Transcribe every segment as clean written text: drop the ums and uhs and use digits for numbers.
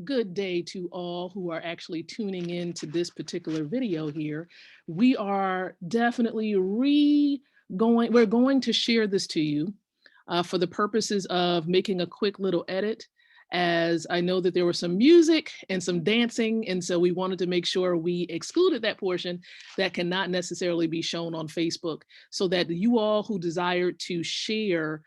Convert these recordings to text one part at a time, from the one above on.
Good day to all who are actually tuning in to this particular video here. We are definitely we're going to share this to you for the purposes of making a quick little edit, as I know that there was some music and some dancing, and so we wanted to make sure we excluded that portion that cannot necessarily be shown on Facebook, so that you all who desire to share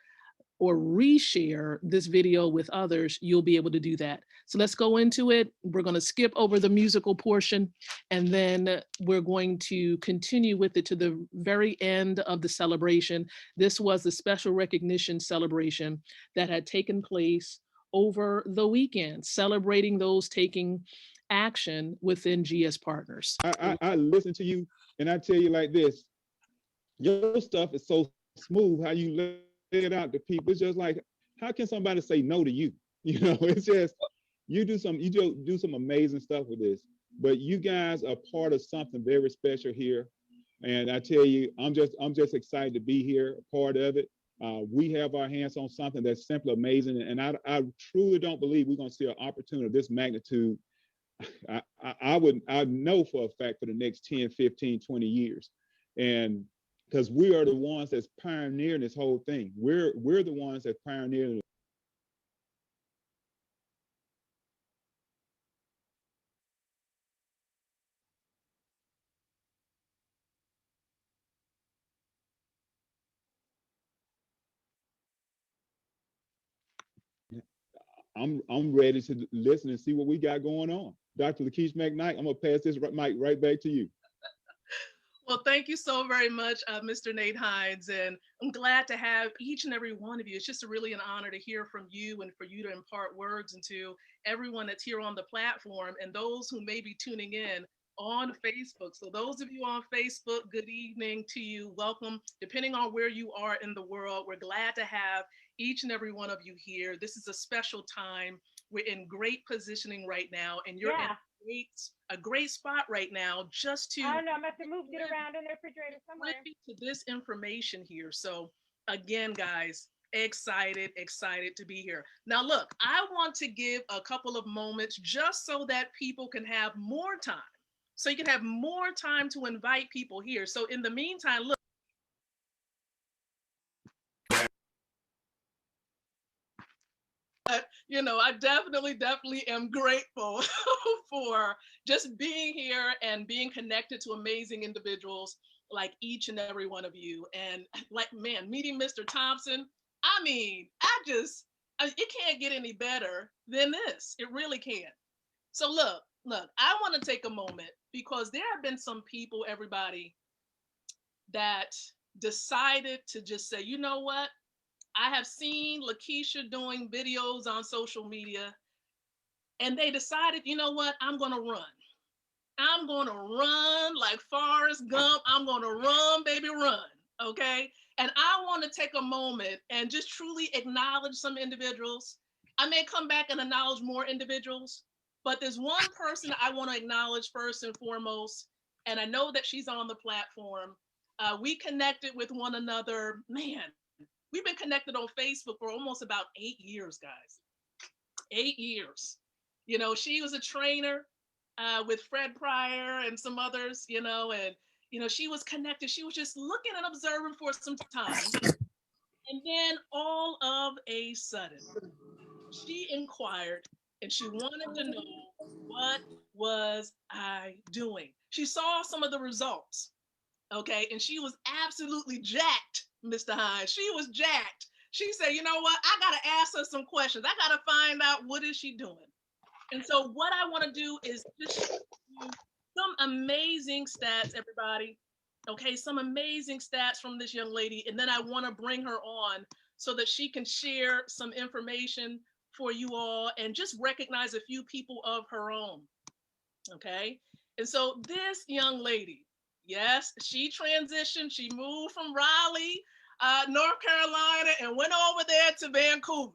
or reshare this video with others, you'll be able to do that. So let's go into it. We're going to skip over the musical portion, and then we're going to continue with it to the very end of the celebration. This was the special recognition celebration that had taken place over the weekend, celebrating those taking action within GS Partners. I listen to you and I tell you like this, your stuff is so smooth how you lay it out to people. It's just like, how can somebody say no to you? It's just you do some amazing stuff with this. But you guys are part of something very special here. And I tell you, I'm just excited to be here, a part of it. We have our hands on something that's simply amazing. And I truly don't believe we're going to see an opportunity of this magnitude. I know for a fact for the next 10, 15, 20 years. And because we are the ones that's pioneering this whole thing. We're the ones that pioneering. I'm ready to listen and see what we got going on. Dr. Lakeisha McKnight, I'm gonna pass this mic right back to you. Well, thank you so very much, Mr. Nate Hines. And I'm glad to have each and every one of you. It's just really an honor to hear from you and for you to impart words into everyone that's here on the platform and those who may be tuning in on Facebook. So those of you on Facebook, good evening to you. Welcome. Depending on where you are in the world, we're glad to have each and every one of you here. This is a special time. We're in great positioning right now, and you're in a great spot right now just to I don't know. I must have moved it around in the refrigerator somewhere. to this information here. So again, guys, excited to be here. Now, look, I want to give a couple of moments just so that people can have more time. So you can have more time to invite people here. So in the meantime, look, I definitely am grateful for just being here and being connected to amazing individuals like each and every one of you. And like, man, meeting Mr. Thompson, I mean, it can't get any better than this. It really can't. So look, I want to take a moment because there have been some people, everybody, that decided to just say, you know what? I have seen Lakeisha doing videos on social media, and they decided, you know what? I'm going to run. I'm going to run like Forrest Gump. I'm going to run, baby, run. Okay. And I want to take a moment and just truly acknowledge some individuals. I may come back and acknowledge more individuals, but there's one person I want to acknowledge first and foremost. And I know that she's on the platform. We connected with one another. Man, we've been connected on Facebook for almost about 8 years, guys. 8 years. She was a trainer with Fred Pryor and some others, and she was connected. She was just looking and observing for some time. And then all of a sudden, she inquired and she wanted to know, what was I doing? She saw some of the results. Okay. And she was absolutely jacked, Mr. Hines. She was jacked. She said, you know what? I got to ask her some questions. I got to find out, what is she doing? And so what I want to do is just show you some amazing stats, everybody. Okay, some amazing stats from this young lady. And then I want to bring her on so that she can share some information for you all and just recognize a few people of her own. Okay. And so this young lady, yes, she transitioned. She moved from Raleigh, North Carolina, and went over there to Vancouver.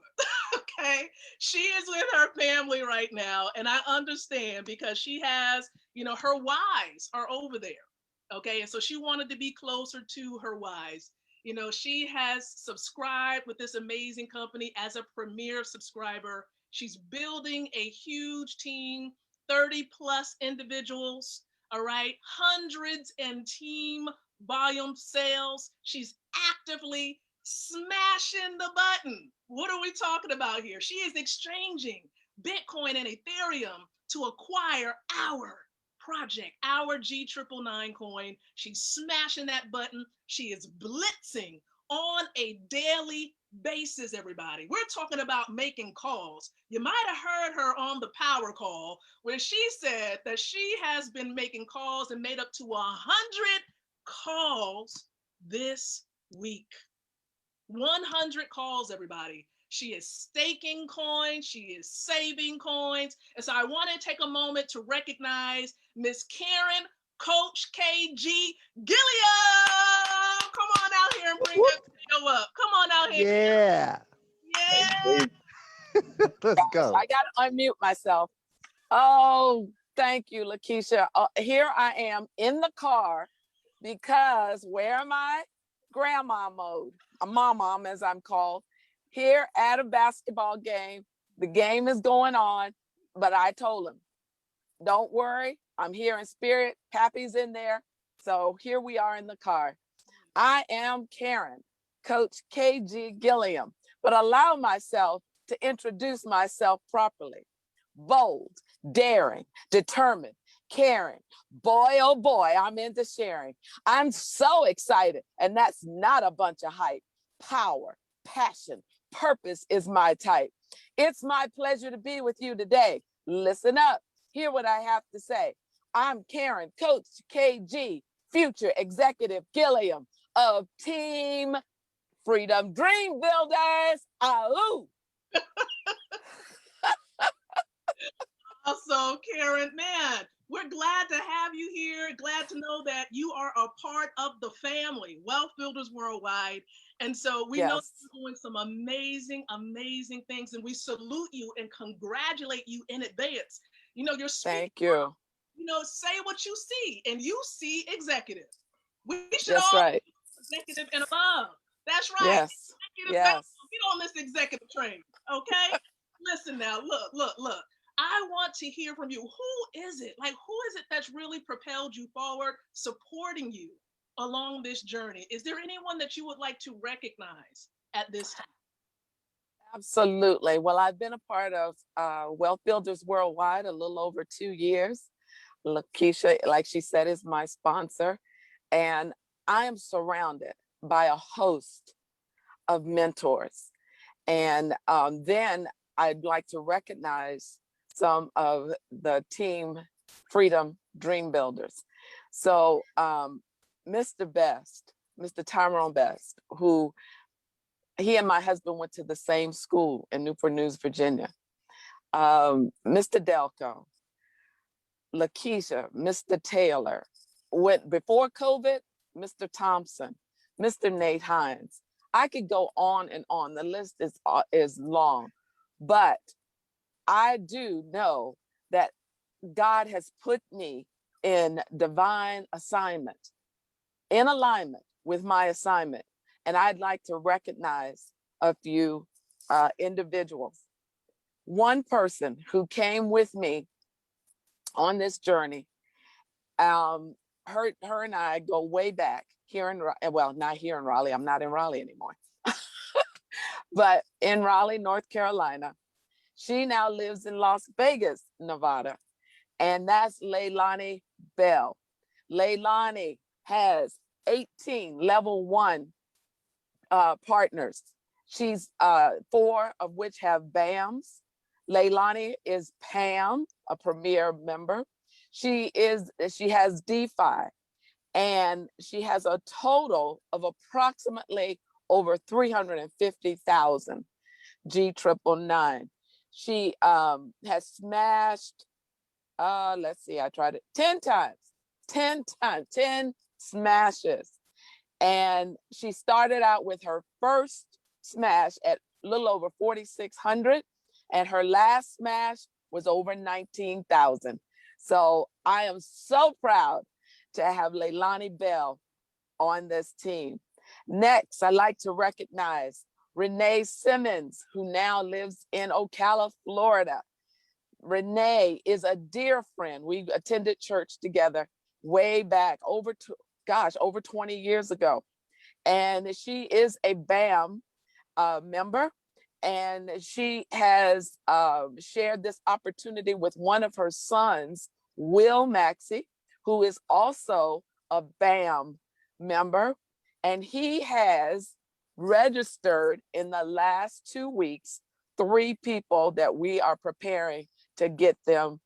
Okay. She is with her family right now. And I understand because she has, her wives are over there. Okay. And so she wanted to be closer to her wives. She has subscribed with this amazing company as a premier subscriber. She's building a huge team, 30 plus individuals, all right, hundreds in team volume sales. She's actively smashing the button. What are we talking about here? She is exchanging Bitcoin and Ethereum to acquire our project, our G999 coin. She's smashing that button. She is blitzing on a daily basis, everybody. We're talking about making calls. You might have heard her on the power call where she said that she has been making calls and made up to 100 calls this week. 100 calls, everybody. She is staking coins. She is saving coins. And so I want to take a moment to recognize Miss Karen, Coach KG Gilliam. Come on out here and bring that video up. Come on out here. Yeah. Yeah. Let's go. I got to unmute myself. Oh, thank you, Lakeisha. Here I am in the car because where am I? Grandma mode. A mom, as I'm called, here at a basketball game. The game is going on, but I told him, don't worry. I'm here in spirit. Pappy's in there. So here we are in the car. I am Karen, Coach KG Gilliam, but allow myself to introduce myself properly. Bold, daring, determined, caring. Boy, oh boy, I'm into sharing. I'm so excited. And that's not a bunch of hype. Power, passion, purpose is my type. It's my pleasure to be with you today. Listen up. Hear what I have to say. I'm Karen, Coach KG, future executive Gilliam of Team Freedom Dream Builders. Ahoo! Also, Karen, man, we're glad to have you here. Glad to know that you are a part of the family, Wealth Builders Worldwide. And so we know you're doing some amazing, amazing things. And we salute you and congratulate you in advance. You know, you're speaking. Thank you. You know, say what you see, and you see executive. We should That's all right. be executive and above. That's right. Yes. Yes. Get on this executive train, okay? Listen now, look. I want to hear from you. Who is it? Like, who is it that's really propelled you forward, supporting you along this journey? Is there anyone that you would like to recognize at this time? Absolutely. Well, I've been a part of Wealth Builders Worldwide a little over 2 years. Lakeisha, like she said, is my sponsor. And I am surrounded by a host of mentors. And then I'd like to recognize some of the Team Freedom Dream Builders. So Mr. Best, Mr. Tyrone Best, who he and my husband went to the same school in Newport News, Virginia. Mr. Delco, Lakeisha, Mr. Taylor, went before COVID, Mr. Thompson, Mr. Nate Hines. I could go on and on. The list is long, but I do know that God has put me in divine assignment, in alignment with my assignment. And I'd like to recognize a few individuals. One person who came with me on this journey, her and I go way back here not here in Raleigh. I'm not in Raleigh anymore, but in Raleigh, North Carolina. She now lives in Las Vegas, Nevada, and that's Leilani Bell. Leilani has 18 level 1 partners. She's 4 of which have BAMs. Leilani is PAM, a premier member. She has DeFi, and she has a total of approximately over 350,000 G999. She has smashed, let's see, I tried it 10 times, 10 smashes. And she started out with her first smash at a little over 4,600, and her last smash was over 19,000. So I am so proud to have Leilani Bell on this team. Next, I'd like to recognize Renee Simmons, who now lives in Ocala, Florida. Renee is a dear friend. We attended church together way back over 20 years ago. And she is a BAM member. And she has shared this opportunity with one of her sons, Will Maxey, who is also a BAM member. And he has registered in the last 2 weeks 3 people that we are preparing to get them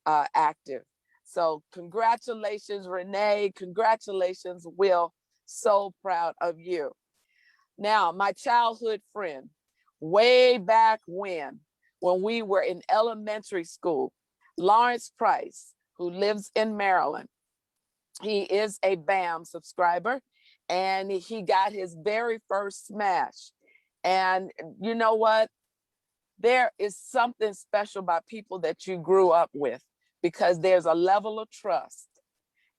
active. So congratulations, Renee. Congratulations, Will. So proud of you. Now, my childhood friend, way back when we were in elementary school, Lawrence Price, who lives in Maryland. He is a BAM subscriber, and he got his very first smash. And you know what? There is something special about people that you grew up with, because there's a level of trust.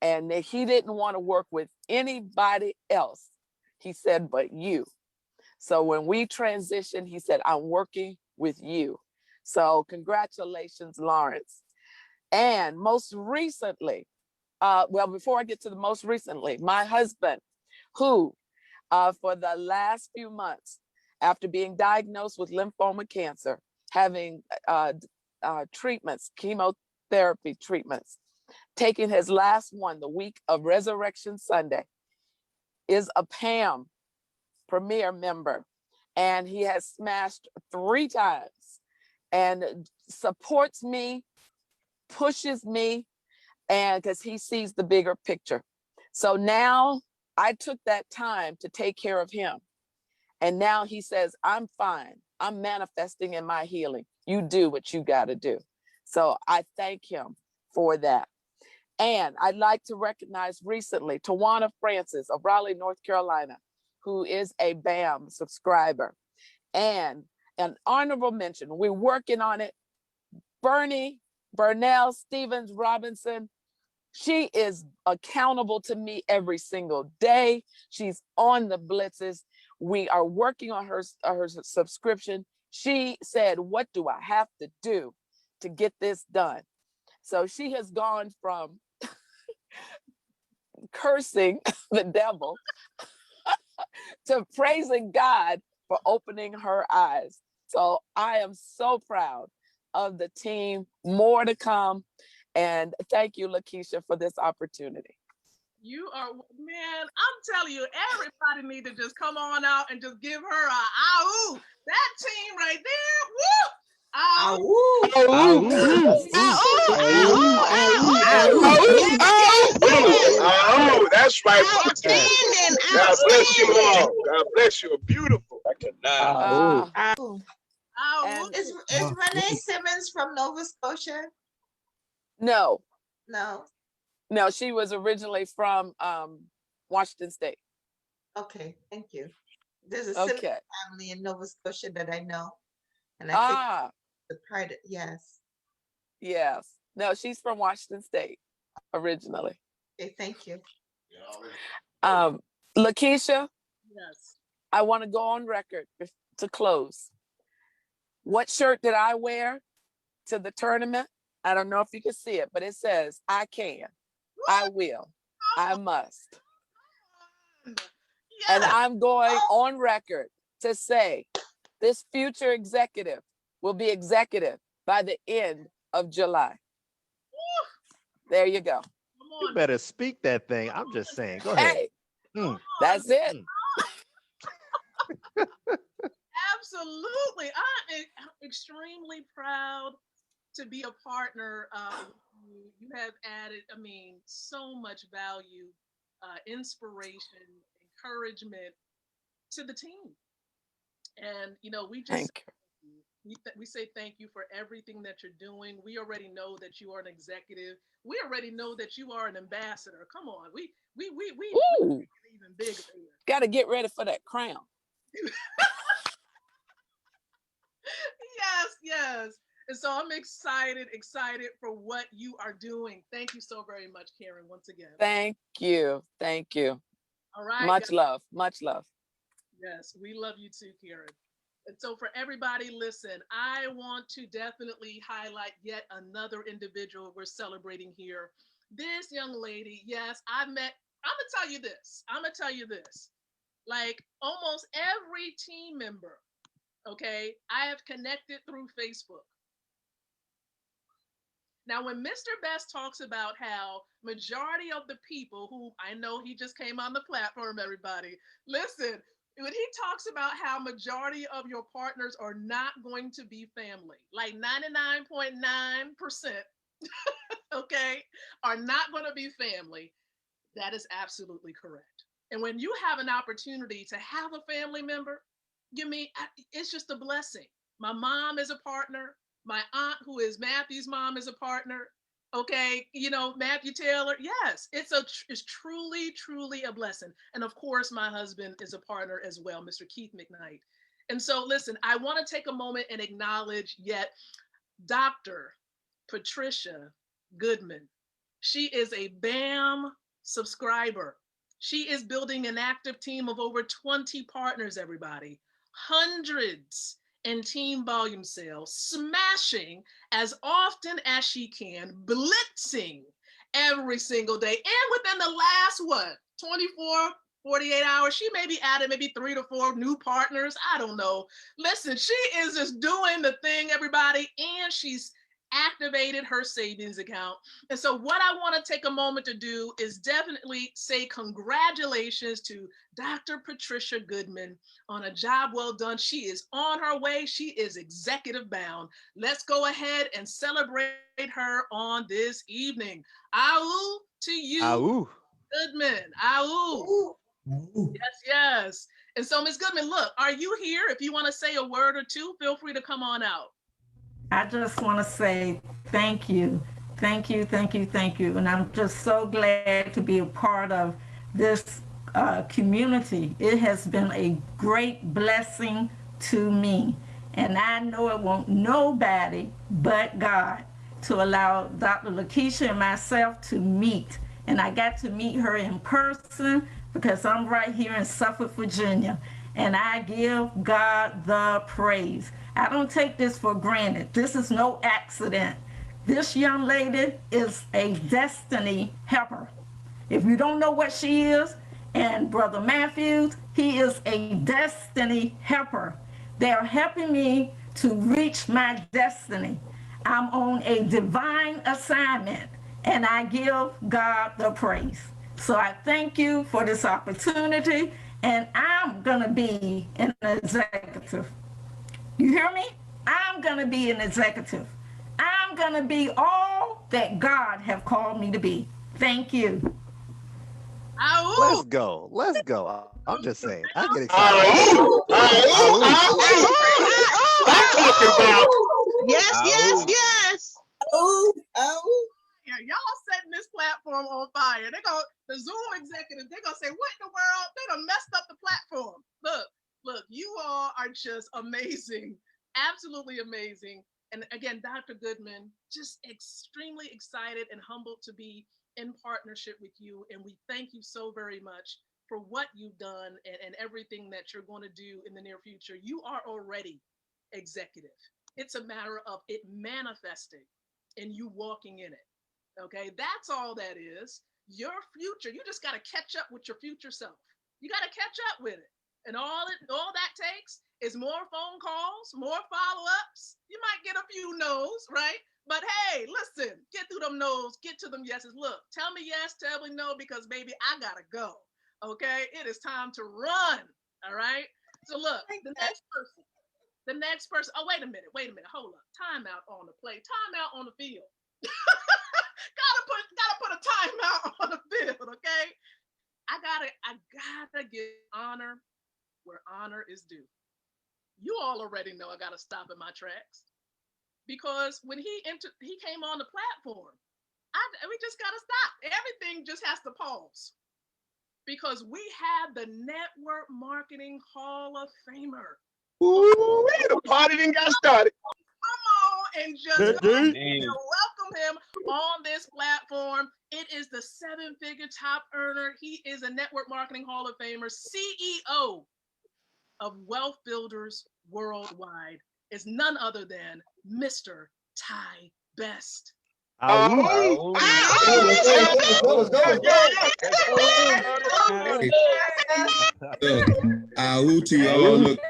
And he didn't want to work with anybody else, he said, but you. So when we transitioned, he said, I'm working with you. So congratulations, Lawrence. And most recently, well, before I get to the most recently, my husband, who for the last few months, after being diagnosed with lymphoma cancer, having treatments, chemotherapy treatments, taking his last one the week of Resurrection Sunday, is a PAM Premier member. And he has smashed 3 times and supports me, pushes me, and because he sees the bigger picture. So now I took that time to take care of him. And now he says, I'm fine. I'm manifesting in my healing. You do what you got to do. So I thank him for that. And I'd like to recognize recently Tawana Francis of Raleigh, North Carolina, who is a BAM subscriber. And an honorable mention, we're working on it. Burnell Stevens Robinson, she is accountable to me every single day. She's on the blitzes. We are working on her subscription. She said, what do I have to do to get this done? So she has gone from cursing the devil to praising God for opening her eyes. So I am so proud of the team. More to come. And thank you, Lakeisha, for this opportunity. You are, man, I'm telling you, everybody need to just come on out and just give her a ow. That team right there, woo! Oh, that's right. God bless you all. God bless you. Beautiful. Is Renee Simmons from Nova Scotia? No, No. she was originally from Washington State. Okay, thank you. There's a Simmons Okay. family in Nova Scotia that I know, and I think the part. Yes. Yes. No, she's from Washington State originally. Okay, thank you. Lakeisha, Yes. I want to go on record to close. What shirt did I wear to the tournament? I don't know if you can see it, but it says, I can, I will, I must. Yes. And I'm going on record to say this future executive will be executive by the end of July. There you go. You better speak that thing. I'm just saying. Go ahead. Hey, that's it. Absolutely. I'm extremely proud to be a partner with you. You have added, I mean, so much value, inspiration, encouragement to the team. And, you know, we just we say thank you for everything that you're doing. We already know that you are an executive. We already know that you are an ambassador. Come on, we even bigger. Got to get ready for that crown. Yes. And so I'm excited for what you are doing. Thank you so very much, Karen, once again. Thank you. All right. Much love. Yes, we love you too, Karen. And so for everybody, listen, I want to definitely highlight yet another individual we're celebrating here. This young lady, yes, I'm gonna tell you this. I'm gonna tell you this. Like almost every team member, okay, I have connected through Facebook. Now, when Mr. Best talks about how majority of the people who I know he just came on the platform, everybody, listen, when he talks about how majority of your partners are not going to be family, like 99.9%, okay, are not going to be family, that is absolutely correct. And when you have an opportunity to have a family member, it's just a blessing. My mom is a partner. My aunt, who is Matthew's mom, is a partner. Okay, Matthew Taylor. Yes, it's truly, truly a blessing. And of course, my husband is a partner as well, Mr. Keith McKnight. And so, listen, I want to take a moment and acknowledge yet Dr. Patricia Goodman. She is a BAM subscriber. She is building an active team of over 20 partners, everybody. Hundreds in team volume sales, smashing as often as she can, blitzing every single day. And within the last, 24, 48 hours, she maybe added maybe 3 to 4 new partners. I don't know. Listen, she is just doing the thing, everybody, and she's activated her savings account. And so what I want to take a moment to do is definitely say congratulations to Dr. Patricia Goodman on a job well done. She is on her way. She is executive bound. Let's go ahead and celebrate her on this evening. Ow to you, Ow. Goodman. Ow. Yes, yes. And so, Ms. Goodman, look, are you here? If you want to say a word or two, feel free to come on out. I just want to say thank you. Thank you, thank you, thank you. And I'm just so glad to be a part of this community. It has been a great blessing to me. And I know it won't nobody but God to allow Dr. Lakeisha and myself to meet. And I got to meet her in person because I'm right here in Suffolk, Virginia. And I give God the praise. I don't take this for granted. This is no accident. This young lady is a destiny helper. If you don't know what she is, and Brother Matthews, he is a destiny helper. They are helping me to reach my destiny. I'm on a divine assignment, and I give God the praise. So I thank you for this opportunity, and I'm going to be an executive. You hear me? I'm going to be an executive. I'm going to be all that God have called me to be. Thank you. Let's go. Let's go. I'm just saying. I get excited. I'm talking about. Yes, yes, yes. Oh. Y'all setting this platform on fire. The Zoom executives, they're gonna say, what in the world? They done messed up the platform. Look, you all are just amazing. Absolutely amazing. And again, Dr. Goodman, just extremely excited and humbled to be in partnership with you. And we thank you so very much for what you've done and everything that you're going to do in the near future. You are already executive. It's a matter of it manifesting and you walking in it. Okay, that's all that is. Your future, you just got to catch up with your future self. You got to catch up with it. And all that takes is more phone calls, more follow-ups. You might get a few no's, right? But hey, listen, get through them no's, get to them yeses. Look, tell me yes, tell me no, because baby, I gotta go. Okay, it is time to run. All right. So look, the next person. Oh, wait a minute, hold up. Timeout on the play, timeout on the field. gotta put a timeout on the field, okay? I gotta give honor where honor is due. You all already know I gotta stop in my tracks because when he came on the platform, we just gotta stop. Everything just has to pause because we have the Network Marketing Hall of Famer. Ooh, the party didn't got started. Come on and just welcome him on this platform. It is the 7-figure top earner. He is a Network Marketing Hall of Famer, CEO of Wealth Builders Worldwide is none other than Mr. Ty Best. Ow. Look, to y'all. Look,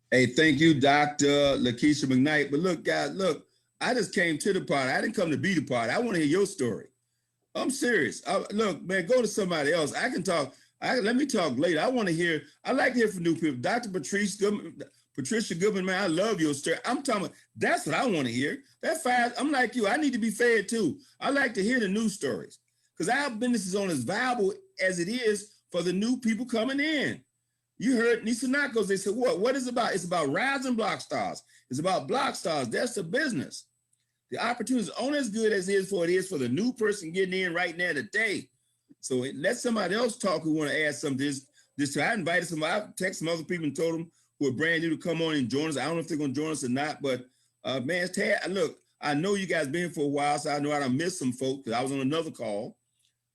hey, thank you, Dr. Lakeisha McKnight. But look, guys, look, I just came to the party. I didn't come to be the party. I want to hear your story. I'm serious. Look, man, go to somebody else. I can talk. Let me talk later. I want to hear. I like to hear from new people. Dr. Patricia Goodman, man, I love your story. I'm talking. That's what I want to hear. I'm like you. I need to be fed too. I like to hear the news stories because our business is on as viable as it is for the new people coming in. You heard Nisa Nakos. They said, what is it about? It's about rising block stars. It's about block stars. That's the business. The opportunity is only as good as it is for the new person getting in right now today. So let somebody else talk who want to add something to this. I invited somebody. I texted some other people and told them who are brand new to come on and join us. I don't know if they're going to join us or not, but man, look, I know you guys been for a while, so I know I done missed some folks because I was on another call.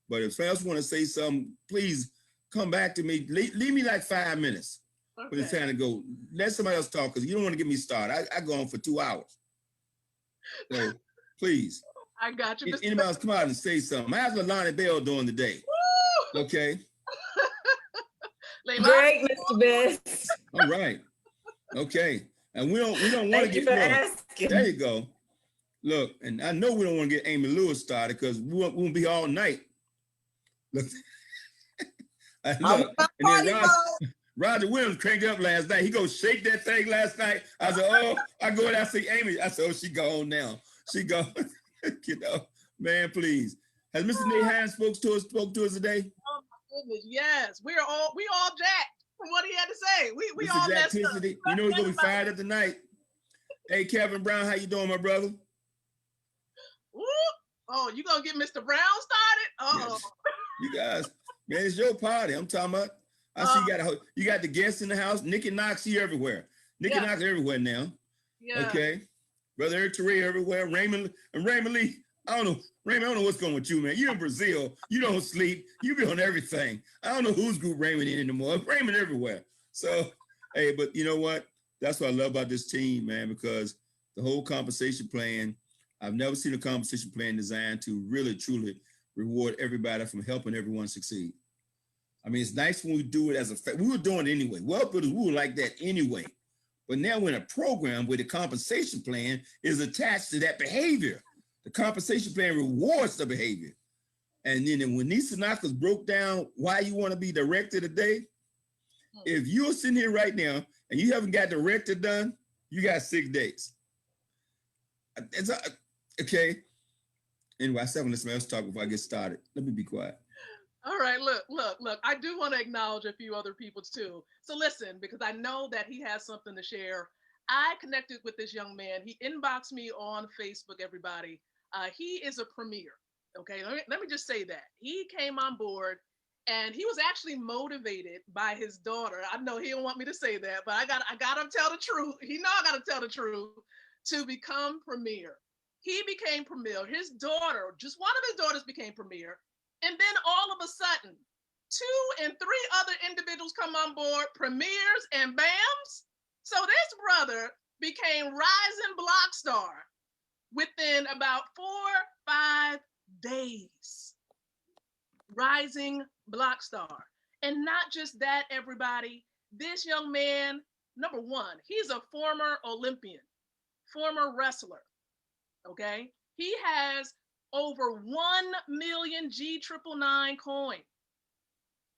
But if someone else want to say something, please come back to me. Leave me like 5 minutes when it's time to go. Let somebody else talk because you don't want to get me started. I go on for 2 hours. So please. I got you. Anybody else come out and say something? How's Lalani Bell doing today? Woo! Okay. Great, Mr. Best. All right. Okay. And we don't want to get there you go. Look, and I know we don't want to get Amy Lewis started because we won't be all night. Look. Look. And then Roger Williams cranked up last night. He go shake that thing last night. I said, oh, I go and I see Amy. I said, oh, she gone now. She gone. You know, man, please. Has Mr. Nate Hines spoke to us today? Oh my goodness, yes. We all jacked from what he had to say. We all messed up. You know he's gonna be fired up tonight. Hey, Kevin Brown, how you doing, my brother? Woo. Oh, you gonna get Mr. Brown started? Yes. You guys, man, it's your party. I'm talking about. I see you got the guests in the house. Nikki Knox, you everywhere. Nikki Knox everywhere now. Yeah. Okay. Brother Eric Torre everywhere. Raymond Lee. I don't know. Raymond, I don't know what's going with you, man. You're in Brazil. You don't sleep. You be on everything. I don't know whose group Raymond in anymore. Raymond everywhere. So, hey, but you know what? That's what I love about this team, man, because the whole compensation plan, I've never seen a compensation plan designed to really, truly reward everybody from helping everyone succeed. I mean, it's nice when we do it we were doing it anyway. Well, we were like that anyway. But now we're in a program where the compensation plan is attached to that behavior. The compensation plan rewards the behavior. And then when Nisa Nakos broke down why you want to be director today, if you're sitting here right now and you haven't got director done, you got 6 days. Okay. Anyway, I said when let's talk before I get started. Let me be quiet. All right, look. I do want to acknowledge a few other people too. So listen, because I know that he has something to share. I connected with this young man. He inboxed me on Facebook, everybody. He is a premier, okay? Let me just say that. He came on board and he was actually motivated by his daughter. I know he don't want me to say that, but I got to tell the truth. He know I got to tell the truth to become premier. He became premier. His daughter, just one of his daughters became premier. And then all of a sudden, 2 and 3 other individuals come on board, premiers and BAMs. So this brother became rising block star within about 4-5 days. Rising block star. And not just that, everybody. This young man, number one, he's a former Olympian, former wrestler. Okay? He has over 1 million G999 coin.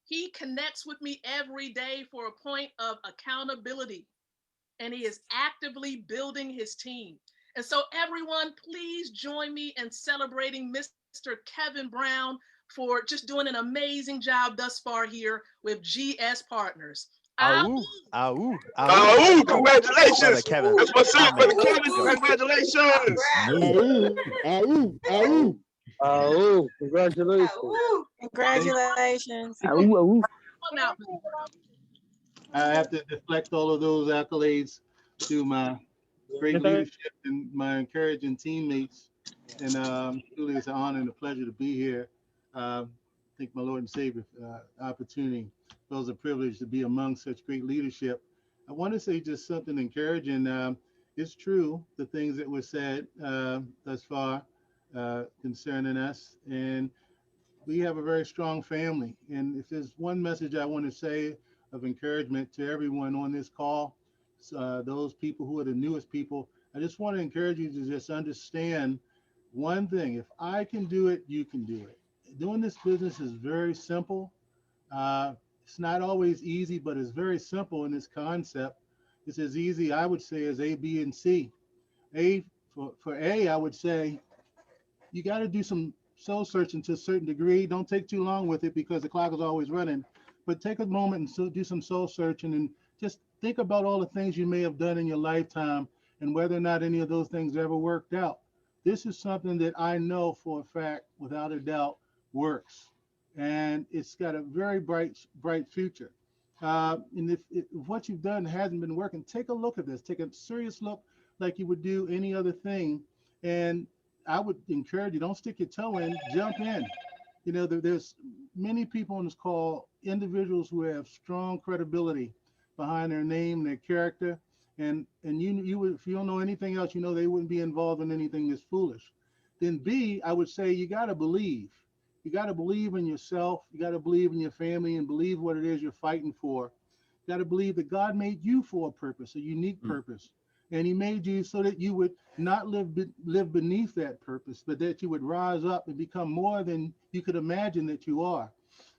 He connects with me every day for a point of accountability, and he is actively building his team. And so everyone, please join me in celebrating Mr. Kevin Brown for just doing an amazing job thus far here with GS Partners. Congratulations. Kevin. That's what's up, brother Kevin. Congratulations. Congratulations. Congratulations. I have to deflect all of those accolades to my great leadership and my encouraging teammates. And truly it's an honor and a pleasure to be here. Thank my Lord and Savior for the opportunity. feels a privilege to be among such great leadership. I want to say just something encouraging. It's true, the things that were said thus far concerning us. And we have a very strong family. And if there's one message I want to say of encouragement to everyone on this call, those people who are the newest people, I just want to encourage you to just understand one thing. If I can do it, you can do it. Doing this business is very simple. It's not always easy, but it's very simple in this concept. It's as easy, I would say, as A, B, and C. For A, I would say you got to do some soul searching to a certain degree. Don't take too long with it because the clock is always running. But take a moment and do some soul searching and just think about all the things you may have done in your lifetime and whether or not any of those things ever worked out. This is something that I know for a fact, without a doubt, works. And it's got a very bright future. And if what you've done hasn't been working, take a look at this. Take a serious look like you would do any other thing. And I would encourage you, don't stick your toe in, jump in. You know, there's many people on this call, individuals who have strong credibility behind their name, their character. And you would, if you don't know anything else, you know they wouldn't be involved in anything that's foolish. Then B, I would say you got to believe. You got to believe in yourself. You got to believe in your family and believe what it is you're fighting for. You got to believe that God made you for a purpose, a unique purpose. And he made you so that you would not live beneath that purpose, but that you would rise up and become more than you could imagine that you are.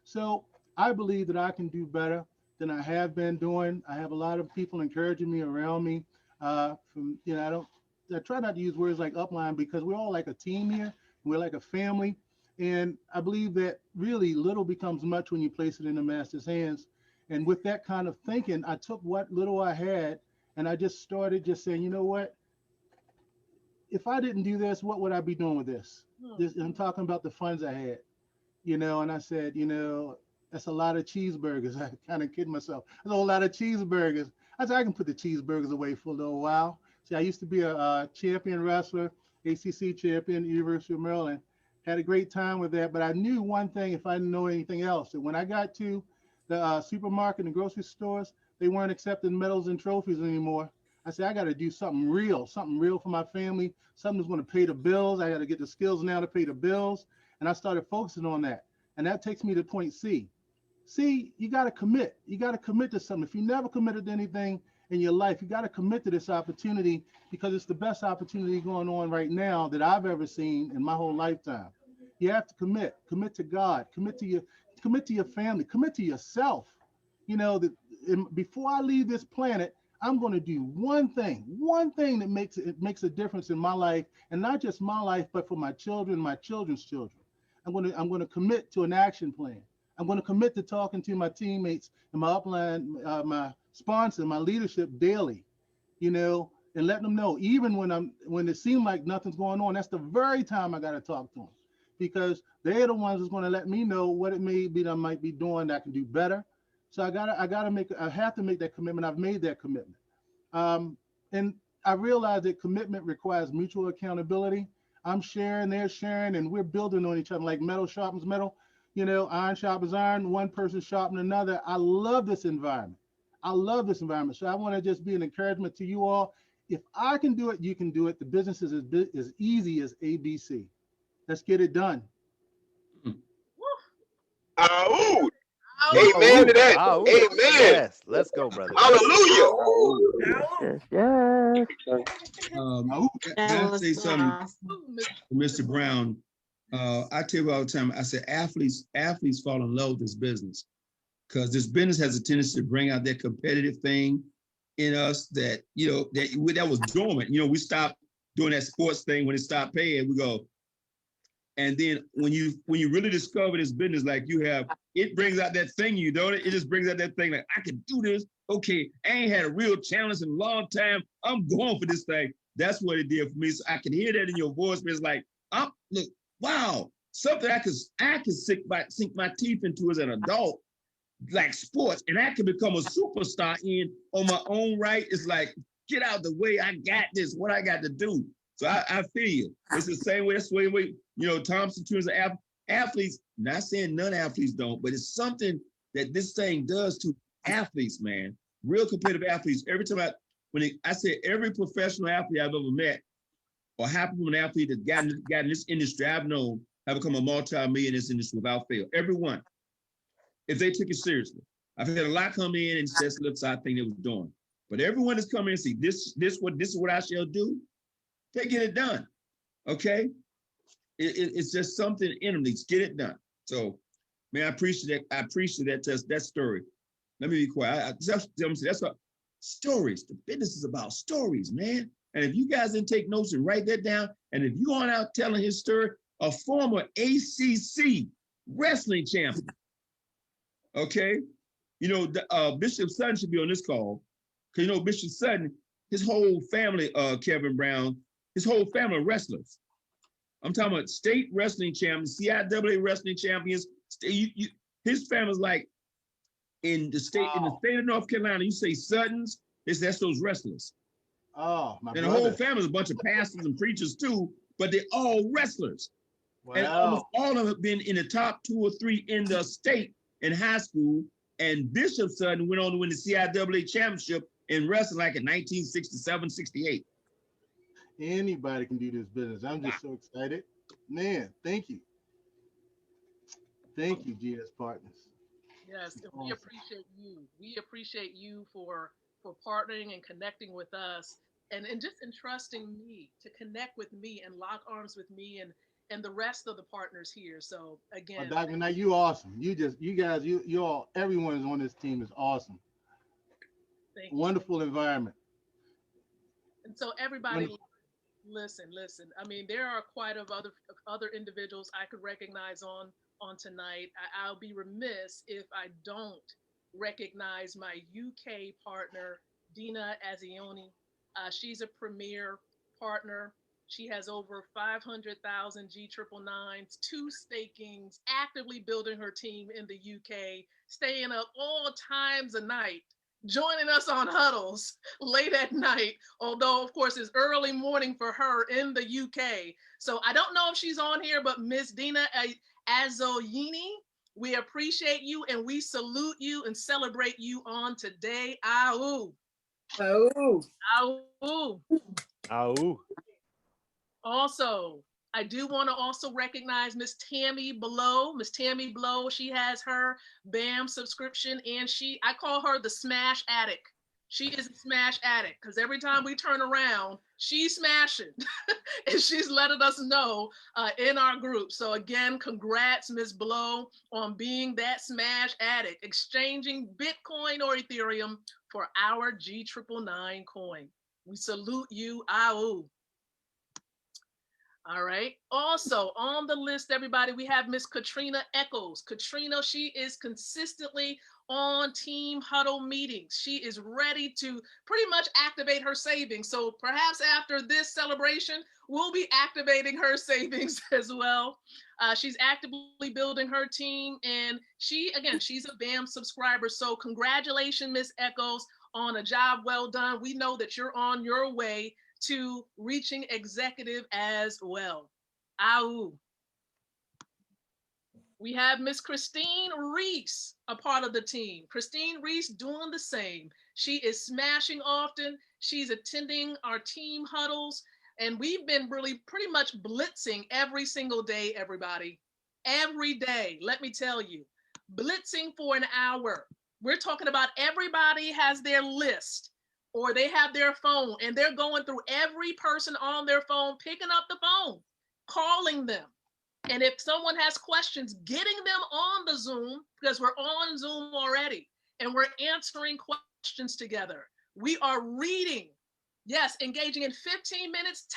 So I believe that I can do better than I have been doing. I have a lot of people encouraging me around me. I try not to use words like upline because we're all like a team here. We're like a family. And I believe that really little becomes much when you place it in the master's hands. And with that kind of thinking, I took what little I had and I just started just saying, you know what? If I didn't do this, what would I be doing with this? I'm talking about the funds I had, and I said, that's a lot of cheeseburgers. I kind of kid myself. That's a whole lot of cheeseburgers. I said, I can put the cheeseburgers away for a little while. See, I used to be a champion wrestler, ACC champion, University of Maryland. Had a great time with that, but I knew one thing if I didn't know anything else, that when I got to the supermarket and grocery stores, they weren't accepting medals and trophies anymore. I said, I got to do something real for my family, something that's going to pay the bills. I got to get the skills now to pay the bills. And I started focusing on that. And that takes me to point C. C, you got to commit. You got to commit to something. If you never committed to anything in your life, you got to commit to this opportunity because it's the best opportunity going on right now that I've ever seen in my whole lifetime. You have to commit to God, commit to your family, commit to yourself. Before I leave this planet, I'm going to do one thing that makes a difference in my life, and not just my life, but for my children, my children's children. I'm going to commit to an action plan. I'm going to commit to talking to my teammates and my upline, my sponsor, my leadership daily, and letting them know, even when it seems like nothing's going on, that's the very time I got to talk to them, because they're the ones who's going to let me know what it may be that I might be doing that I can do better. So I have to make that commitment. I've made that commitment. And I realize that commitment requires mutual accountability. I'm sharing, they're sharing, and we're building on each other like metal sharpens metal. Iron sharpens iron, one person sharpens another. I love this environment. So I want to just be an encouragement to you all. If I can do it, you can do it. The business is as easy as ABC. Let's get it done. Amen to that. Amen. Yes, let's go, brother. Hallelujah. Yes. Can I say something, Mr. Brown? I tell you all the time, I say athletes fall in love with this business because this business has a tendency to bring out that competitive thing in us that was dormant. We stopped doing that sports thing when it stopped paying. We go, and then when you really discover this business, like you have, it brings out that thing you don't. It just brings out that thing like, I can do this. Okay, I ain't had a real challenge in a long time. I'm going for this thing. That's what it did for me. So I can hear that in your voice. But it's like, look, wow, something I could sink my teeth into as an adult, like sports, and I can become a superstar on my own right. It's like, get out the way. I got this. What I got to do. So I feel you. It's the same way. That's the way Thompson turns athletes. Not saying none athletes don't, but it's something that this thing does to athletes, man, real competitive athletes. Every time I say every professional athlete I've ever met, or half of an athlete that got in this industry I've known have become a multi-millionaire in this industry without fail. Everyone, if they took it seriously. I've had a lot come in and says, look, I think they was doing. But everyone that's coming and see this is what I shall do, they get it done. Okay? It's just something in them. Let's get it done. So, man, I appreciate that story. Let me be quiet. That's what stories. The business is about stories, man. And if you guys didn't take notes and write that down, and if you aren't out telling his story, a former ACC wrestling champion, okay? You know, Bishop Sutton should be on this call, because you know Bishop Sutton, his whole family, Kevin Brown, his whole family are wrestlers. I'm talking about state wrestling champions, CIAA wrestling champions. His family's like in the state of North Carolina. You say Suttons, that's those wrestlers. Oh, my and brother. the whole family's a bunch of pastors and preachers too, but they're all wrestlers. Wow. And almost all of them have been in the top 2 or 3 in the state in high school. And Bishop Sutton went on to win the CIAA championship in wrestling like in 1967, 68. Anybody can do this business. I'm just so excited. Man, thank you. Thank you, GS Partners. Yes, and we appreciate you. We appreciate you for partnering and connecting with us and just entrusting me to connect with me and lock arms with me and the rest of the partners here. So again, Dr. McKnight, you awesome. You all, everyone on this team is awesome. Thank you. Wonderful environment. And so everybody, listen. I mean, there are quite of other individuals I could recognize on tonight. I'll be remiss if I don't recognize my UK partner, Dina Azioni. She's a premier partner. She has over 500,000 G999s, 2 stakings, actively building her team in the UK, staying up all times of night, joining us on huddles late at night, although of course it's early morning for her in the UK. So I don't know if she's on here, but Miss Dina Azoyini, we appreciate you and we salute you and celebrate you on today. Ow. Oh. Ow. Ow. Also, I do want to also recognize Miss Tammy Blow. Miss Tammy Blow, she has her BAM subscription and I call her the Smash Addict. She is a Smash Addict because every time we turn around, she's smashing and she's letting us know in our group. So again, congrats, Miss Blow, on being that Smash Addict, exchanging Bitcoin or Ethereum for our G999 coin. We salute you, AU. All right. Also on the list, everybody, we have Miss Katrina Echols. Katrina, she is consistently on team huddle meetings. She is ready to pretty much activate her savings. So perhaps after this celebration, we'll be activating her savings as well. She's actively building her team. And she's a BAM subscriber. So congratulations, Miss Echols, on a job well done. We know that you're on your way to reaching executive as well. Ow. We have Miss Christine Reese, a part of the team. Christine Reese doing the same. She is smashing often. She's attending our team huddles. And we've been really pretty much blitzing every single day, everybody. Every day, let me tell you. Blitzing for an hour. We're talking about everybody has their list or they have their phone and they're going through every person on their phone, picking up the phone, calling them. And if someone has questions, getting them on the Zoom, because we're on Zoom already, and we're answering questions together. We are reading, yes, engaging in 15 minutes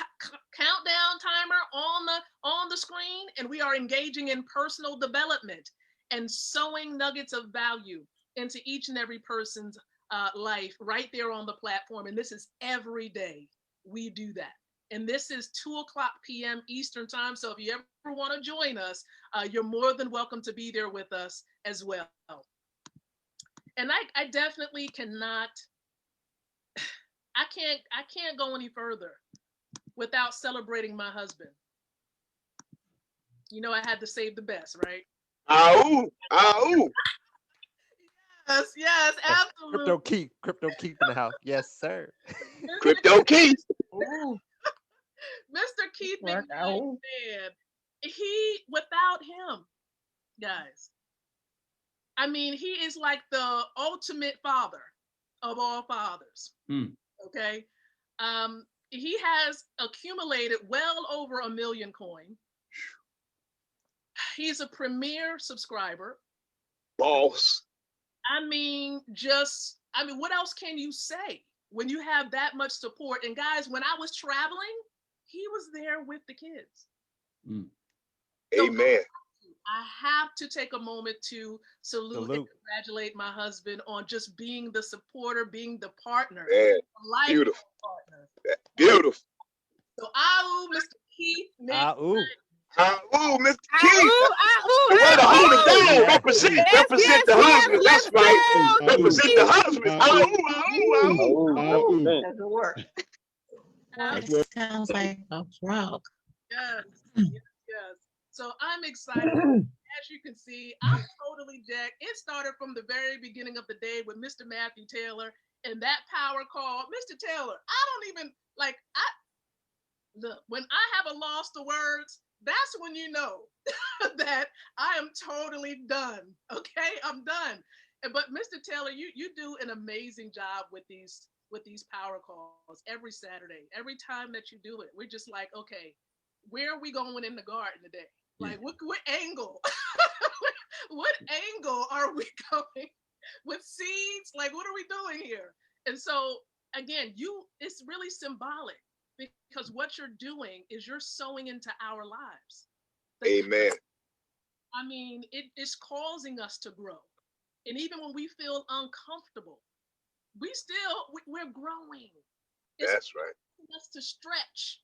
countdown timer on the screen, and we are engaging in personal development and sowing nuggets of value into each and every person's life right there on the platform. And this is every day we do that. And this is 2:00 p.m. Eastern time. So if you ever want to join us, you're more than welcome to be there with us as well. And I definitely cannot, I can't go any further without celebrating my husband. You know, I had to save the best, right? Ow, ow. Yes, absolutely. Crypto Keith in the house. Yes, sir. Crypto Keith. Mr. Keith McKnight, man, without him, guys, I mean, he is like the ultimate father of all fathers. Okay. He has accumulated well over 1 million coin. He's a premier subscriber. Boss. I mean, what else can you say when you have that much support? And guys, when I was traveling, he was there with the kids. Amen. I have to take a moment to salute and congratulate my husband on just being the supporter, being the partner. Man, beautiful. Partner. Beautiful. So, Mr. Keith. Mr. Keith. Way to hold it down. Represent the husband. That's right. Represent the husband. Doesn't work. It sounds like a frog. Yes. So I'm excited. As you can see, I'm totally jacked. It started from the very beginning of the day with Mr. Matthew Taylor and that power call. Mr. Taylor, I don't even look, when I have a loss to words, that's when you know that I am totally done. Okay, I'm done. But Mr. Taylor, you do an amazing job with these power calls every Saturday. Every time that you do it, we're just like, okay, where are we going in the garden today? Like, what angle? What angle are we going with seeds? Like, what are we doing here? And so, again, it's really symbolic because what you're doing is you're sowing into our lives. Amen. I mean, it is causing us to grow. And even when we feel uncomfortable, we're growing. That's right. Us to stretch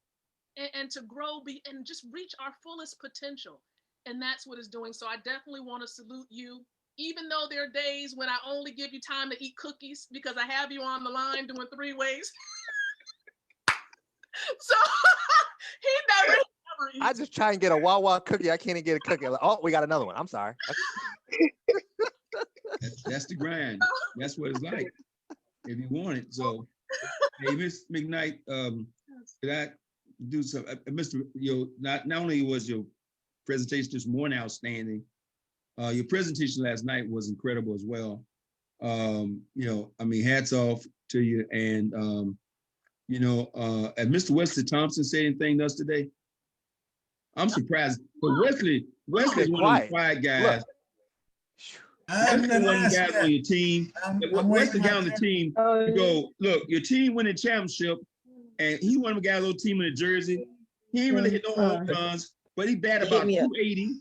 and to grow and just reach our fullest potential. And that's what it's doing. So I definitely want to salute you, even though there are days when I only give you time to eat cookies because I have you on the line doing 3 ways. So he never eats. I just try and get a Wawa cookie. I can't even get a cookie. Like, oh, we got another one. I'm sorry. That's the grind. That's what it's like if you want it. So, hey, Miss McKnight, did I do some? Mr. Not only was your presentation this morning outstanding, your presentation last night was incredible as well. I mean, hats off to you. And and Mr. Wesley Thompson said anything to us today? I'm surprised. But Wesley's one of the quiet guys. Wesley one of the guys on your team. Wesley guy on the team. You go, look, your team winning championship, and he one of the guys on the team in the jersey. He ain't really hit no home runs, but he batted about 280.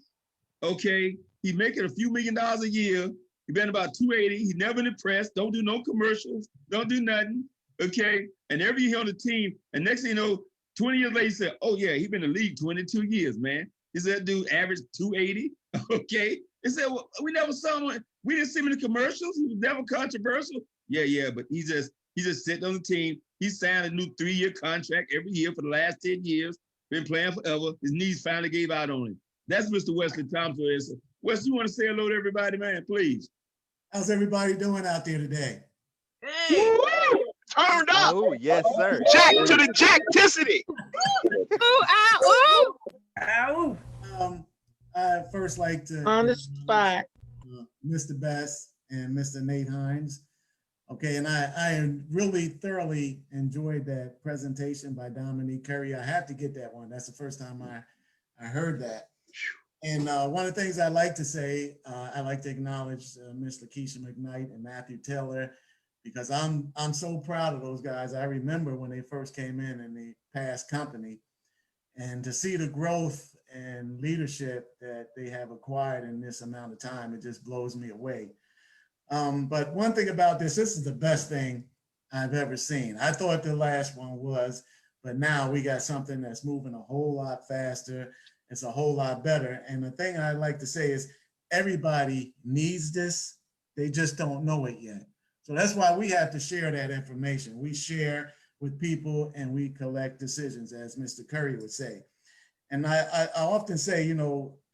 Okay, he making a few $1 million a year. He batted about 280. He never impressed. Don't do no commercials. Don't do nothing. Okay, and every year on the team, and next thing you know, 20 years later, he said, "Oh yeah, he been in the league 22 years, man." He said, "Dude, average 280." Okay, he said, "Well, we never saw him. We didn't see him in the commercials. He was never controversial." Yeah, but he just sitting on the team. He signed a new 3-year contract every year for the last 10 years. Been playing forever. His knees finally gave out on him. That's Mr. Wesley Thompson. Wes, you want to say hello to everybody, man, please? How's everybody doing out there today? Hey. Woo! Turned up. Oh, yes, sir. Jack to the Jackticity. Ow. I first like to on the spot, Mr. Best and Mr. Nate Hines. Okay, and I really thoroughly enjoyed that presentation by Dominique Curry. I have to get that one. That's the first time I heard that. And one of the things I like to say, I like to acknowledge Ms. Lakeisha McKnight and Matthew Taylor, because I'm so proud of those guys. I remember when they first came in the past company, and to see the growth and leadership that they have acquired in this amount of time, it just blows me away. But one thing about this is the best thing I've ever seen. I thought the last one was, but now we got something that's moving a whole lot faster. It's a whole lot better. And the thing I like to say is everybody needs this. They just don't know it yet. So that's why we have to share that information. We share with people and we collect decisions, as Mr. Curry would say. And I often say,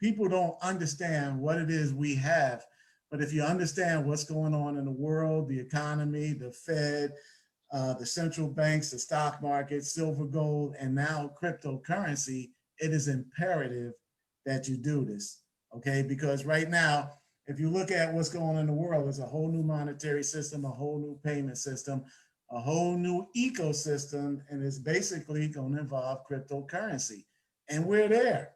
people don't understand what it is we have But if you understand what's going on in the world, the economy, the Fed, the central banks, the stock market, silver, gold, and now cryptocurrency, it is imperative that you do this, okay? Because right now, if you look at what's going on in the world, there's a whole new monetary system, a whole new payment system, a whole new ecosystem, and it's basically going to involve cryptocurrency. And we're there.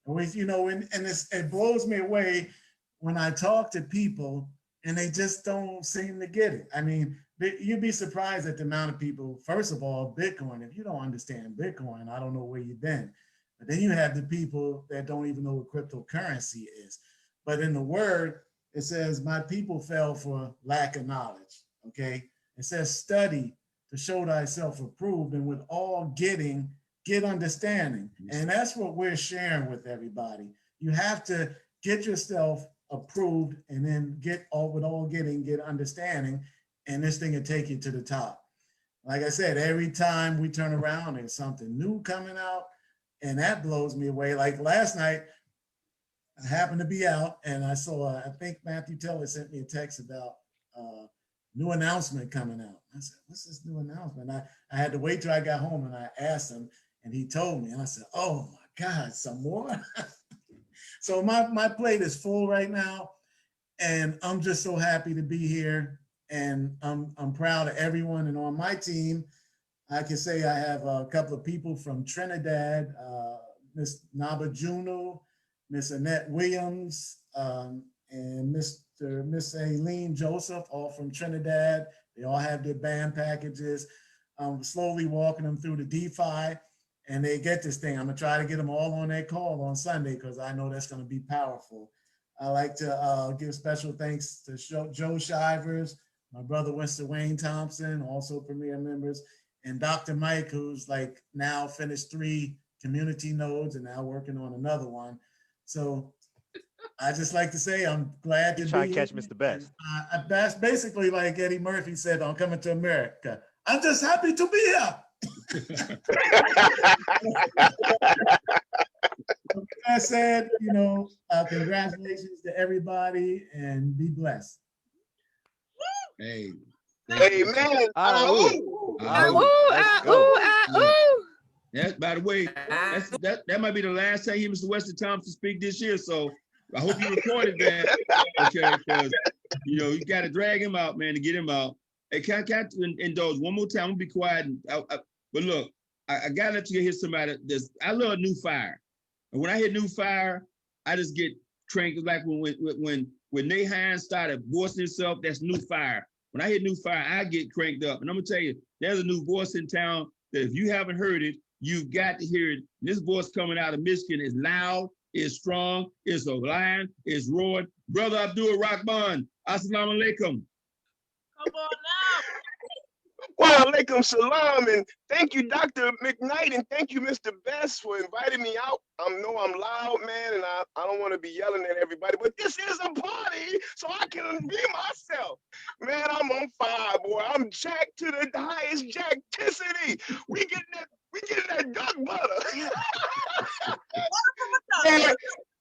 And we, you know, and it blows me away when I talk to people and they just don't seem to get it. I mean, you'd be surprised at the amount of people, first of all, Bitcoin. If you don't understand Bitcoin, I don't know where you've been. But then you have the people that don't even know what cryptocurrency is. But in the word, it says, my people fell for lack of knowledge, okay? It says, study to show thyself approved, and with all getting, get understanding. And that's what we're sharing with everybody. You have to get yourself approved and then get understanding, and this thing will take you to the top. Like I said, every time we turn around, there's something new coming out, and that blows me away. Like last night, I happened to be out and I saw, I think Matthew Teller sent me a text about new announcement coming out. I said, what's this new announcement? I had to wait till I got home and I asked him and he told me, and I said, oh my God, some more? So my plate is full right now, and I'm just so happy to be here, and I'm proud of everyone. And on my team, I can say I have a couple of people from Trinidad, Miss Naba Juno, Miss Annette Williams, and Miss Aileen Joseph, all from Trinidad. They all have their band packages. I'm slowly walking them through the DeFi, and they get this thing. I'm gonna try to get them all on that call on Sunday because I know that's gonna be powerful. I like to give special thanks to Joe Shivers, my brother Winston Wayne Thompson, also Premier members, and Dr. Mike, who's like now finished 3 community nodes and now working on another one. So I just like to say I'm glad to be try to catch Mr. Best. That's basically like Eddie Murphy said on Coming to America. I'm just happy to be here. I said, you know, congratulations to everybody and be blessed. Hey. Hey, man. Yes, by the way, that might be the last time you hear Mr. Weston Thompson speak this year. So I hope you recorded that. Okay, because you know you got to drag him out, man, to get him out. Hey, can I indulge one more time? I'm gonna be quiet. But look, I gotta let you hear somebody. I love New Fire, and when I hear New Fire, I just get cranked. Like when Nate Hines started voicing himself, that's New Fire. When I hear New Fire, I get cranked up. And I'm gonna tell you, there's a new voice in town that if you haven't heard it, you've got to hear it. This voice coming out of Michigan is loud, is strong, is a lion, is roaring. Brother Abdul Rahman, assalamu alaikum. Come on now. Wa alaikum salam, and thank you, Dr. McKnight, and thank you, Mr. Best, for inviting me out. I know I'm loud, man, and I don't want to be yelling at everybody, but this is a party, so I can be myself. Man, I'm on fire, boy. I'm jacked to the highest jackticity. We getting that duck butter.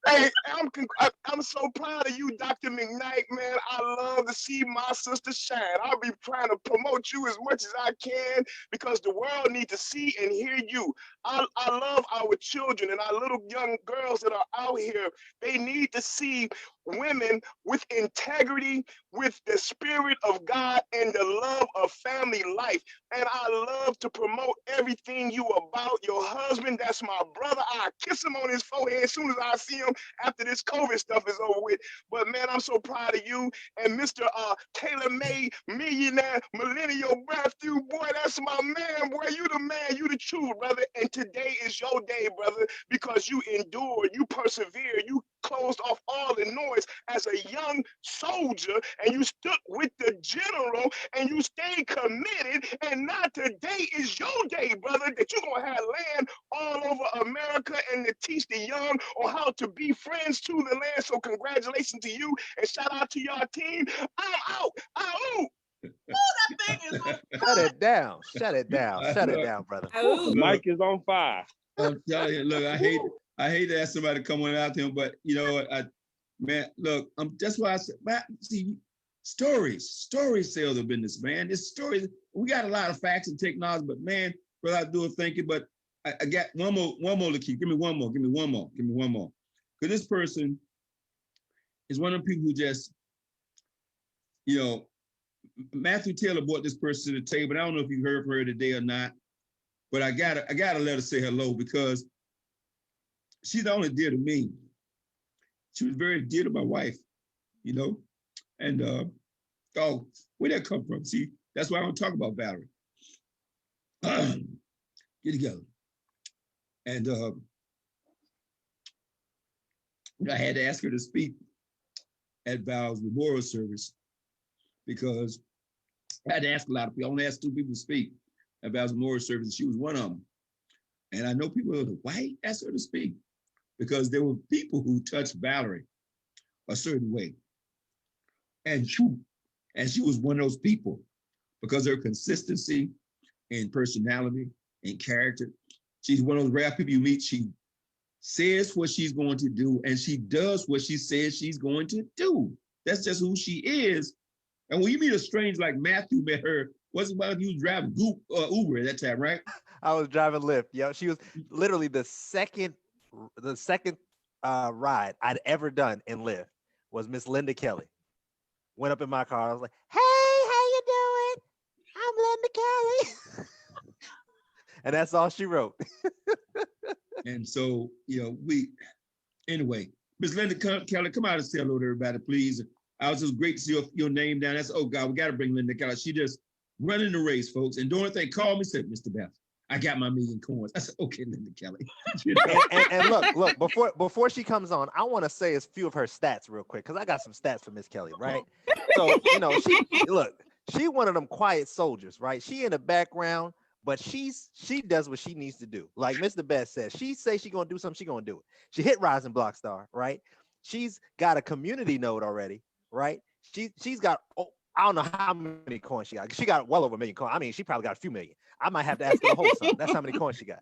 Hey, I'm so proud of you, Dr. McKnight, man. I love to see my sister shine. I'll be trying to promote you as much as I can because the world needs to see and hear you. I love our children and our little young girls that are out here. They need to see women with integrity, with the spirit of God and the love of family life. And I love to promote everything you about. Your husband, that's my brother. I kiss him on his forehead as soon as I see him after this COVID stuff is over with. But man, I'm so proud of you. And Mr. Tailor-Made Millionaire Millennial Matthew, boy, that's my man, boy. You the man, you the truth, brother. And today is your day, brother, because you endured, you persevered, you closed off all the noise as a young soldier, and you stood with the general, and you stayed committed. And now today is your day, brother, that you're gonna have land all over America and to teach the young on how to be friends to the land. So congratulations to you, and shout out to your team. I'm out. Ow. Oh, that thing is on Shut it down. Shut it down. Shut it down, brother. The mic is on fire. I'm telling you, look, I hate to ask somebody to come on out to him, but you know, Man, look, that's why I said, man, see, stories sell the business, man. It's stories. We got a lot of facts and technology, but man, brother, I do a thinking, but I got one more, Lakeisha. Give me one more. Because this person is one of the people who just, you know, Matthew Taylor brought this person to the table. I don't know if you heard from her today or not, but I gotta let her say hello because she's not only dear to me, she was very dear to my wife, you know, and oh, where'd that come from? See, that's why I don't talk about Valerie. Get together. And I had to ask her to speak at Val's memorial service because I had to ask a lot of people. I only asked 2 people to speak at Val's memorial service, and she was one of them. And I know people were like, why ask her to speak? Because there were people who touched Valerie a certain way. And she was one of those people because of her consistency and personality and character. She's one of those rare people you meet. She says what she's going to do and she does what she says she's going to do. That's just who she is. And when you meet a stranger like Matthew met her, wasn't about you driving Uber at that time, right? I was driving Lyft. Yeah, she was literally the second ride I'd ever done in Lyft was Miss Linda Kelly. Went up in my car. I was like, "Hey, how you doing? I'm Linda Kelly." And that's all she wrote. And so, you know, anyway, Miss Linda Kelly, come out and say hello to everybody, please. I was just great to see your name down. That's, oh God, we got to bring Linda Kelly. She just running the race, folks. And doing thing, call me, said, Mr. Beth, I got my million coins. I said, okay, Linda Kelly. You know? and look, before she comes on, I want to say a few of her stats real quick, because I got some stats for Miss Kelly, right? So, you know, she one of them quiet soldiers, right? She in the background, but she does what she needs to do. Like Mr. Best says, she say she gonna do something, she gonna do it. She hit Rising Block Star, right? She's got a community node already, right? She's got, I don't know how many coins she got. She got well over 1 million coins. I mean, she probably got a few million. I might have to ask her the whole sum. That's how many coins she got.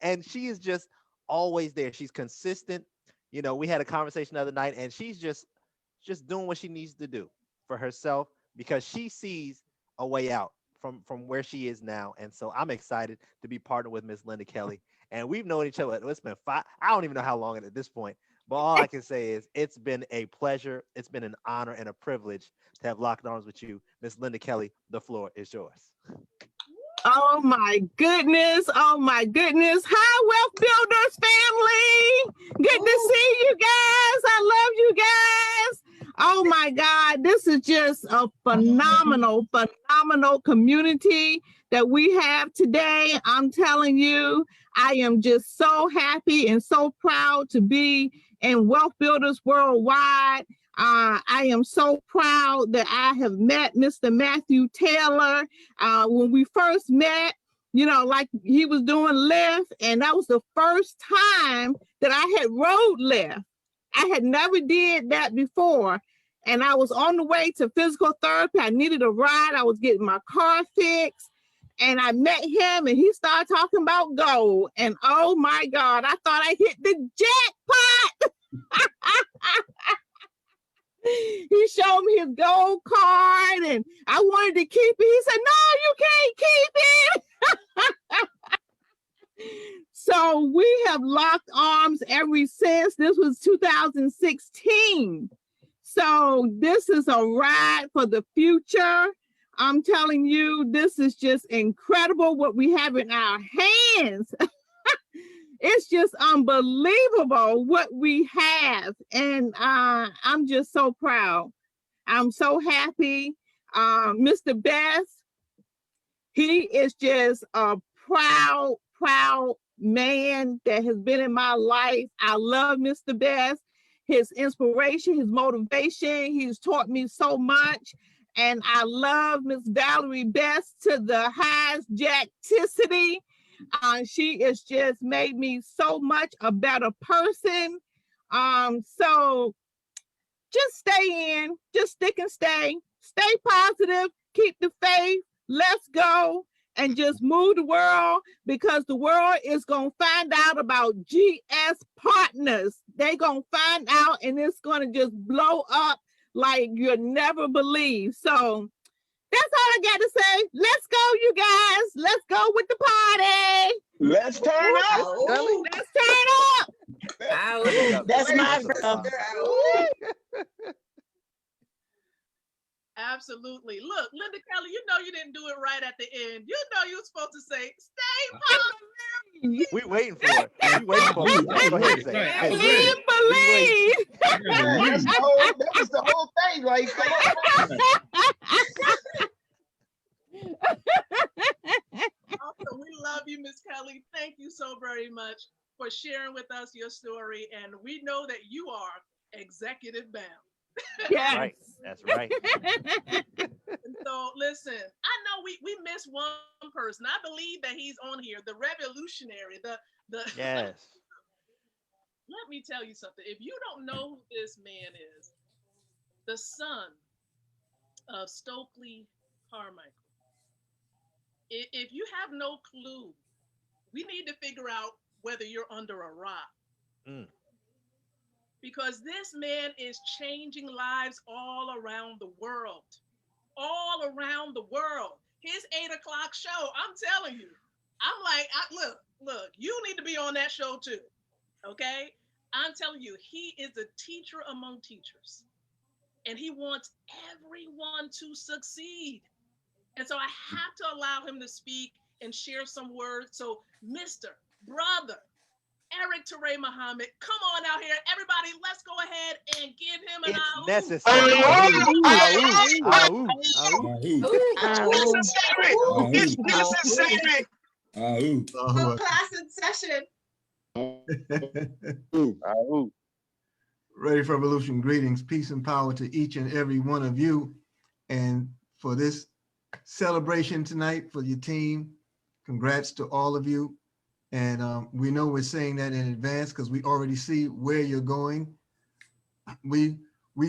And she is just always there. She's consistent. You know, we had a conversation the other night, and she's just doing what she needs to do for herself because she sees a way out from where she is now. And so I'm excited to be partnered with Miss Linda Kelly. And we've known each other. It's been I don't even know how long at this point. But all I can say is it's been a pleasure. It's been an honor and a privilege to have locked arms with you. Miss Linda Kelly, the floor is yours. Oh my goodness. Oh my goodness. Hi, Wealth Builders family. Good to see you guys. I love you guys. Oh my God. This is just a phenomenal community that we have today. I'm telling you, I am just so happy and so proud to be in Wealth Builders Worldwide. I am so proud that I have met Mr. Matthew Taylor. When we first met, you know, like he was doing Lyft, and that was the first time that I had rode Lyft. I had never did that before. And I was on the way to physical therapy. I needed a ride. I was getting my car fixed. And I met him and he started talking about gold. And oh my God, I thought I hit the jackpot. He showed me his gold card and I wanted to keep it. He said, no, you can't keep it. So we have locked arms ever since. This was 2016. So this is a ride for the future. I'm telling you, this is just incredible what we have in our hands. It's just unbelievable what we have. And I'm just so proud. I'm so happy. Mr. Best, he is just a proud man that has been in my life. I love Mr. Best, his inspiration, his motivation. He's taught me so much. And I love Miss Valerie Best to the highest jackticity. She has just made me so much a better person. So just stay in, just stick and stay positive, keep the faith, let's go. and just move the world, because the world is going to find out about GS Partners. They're going to find out, and it's going to just blow up like you'll never believe. So that's all I got to say. Let's go, you guys. Let's go with the party. Let's turn up. Let's turn up. That's my girl. Absolutely. Look, Linda Kelly, you know you didn't do it right at the end. You know you were supposed to say, stay positive. We waiting for it. We waiting for it. Go ahead and say it. Believe. That was the whole thing, right? Come on. Also, we love you, Miss Kelly. Thank you so very much for sharing with us your story. And we know that you are executive bound. Yes. Right. That's right. So listen, I know we miss one person. I believe that he's on here, the revolutionary, the Yes. Let me tell you something. If you don't know who this man is, the son of Stokely Carmichael, if you have no clue, we need to figure out whether you're under a rock. Because this man is changing lives all around the world. All around the world. His 8 o'clock show, I'm telling you, I'm like, look, you need to be on that show too, okay? I'm telling you, he is a teacher among teachers. And he wants everyone to succeed. And so I have to allow him to speak and share some words. So, Mr. Brother Eric Teray Muhammad, come on out here. Everybody, let's go ahead and give him an It's necessary. It's necessary. Full class in session. Ready for Revolution, greetings, peace and power to each and every one of you. And for this celebration tonight for your team, congrats to all of you. And we know we're saying that in advance because we already see where you're going. We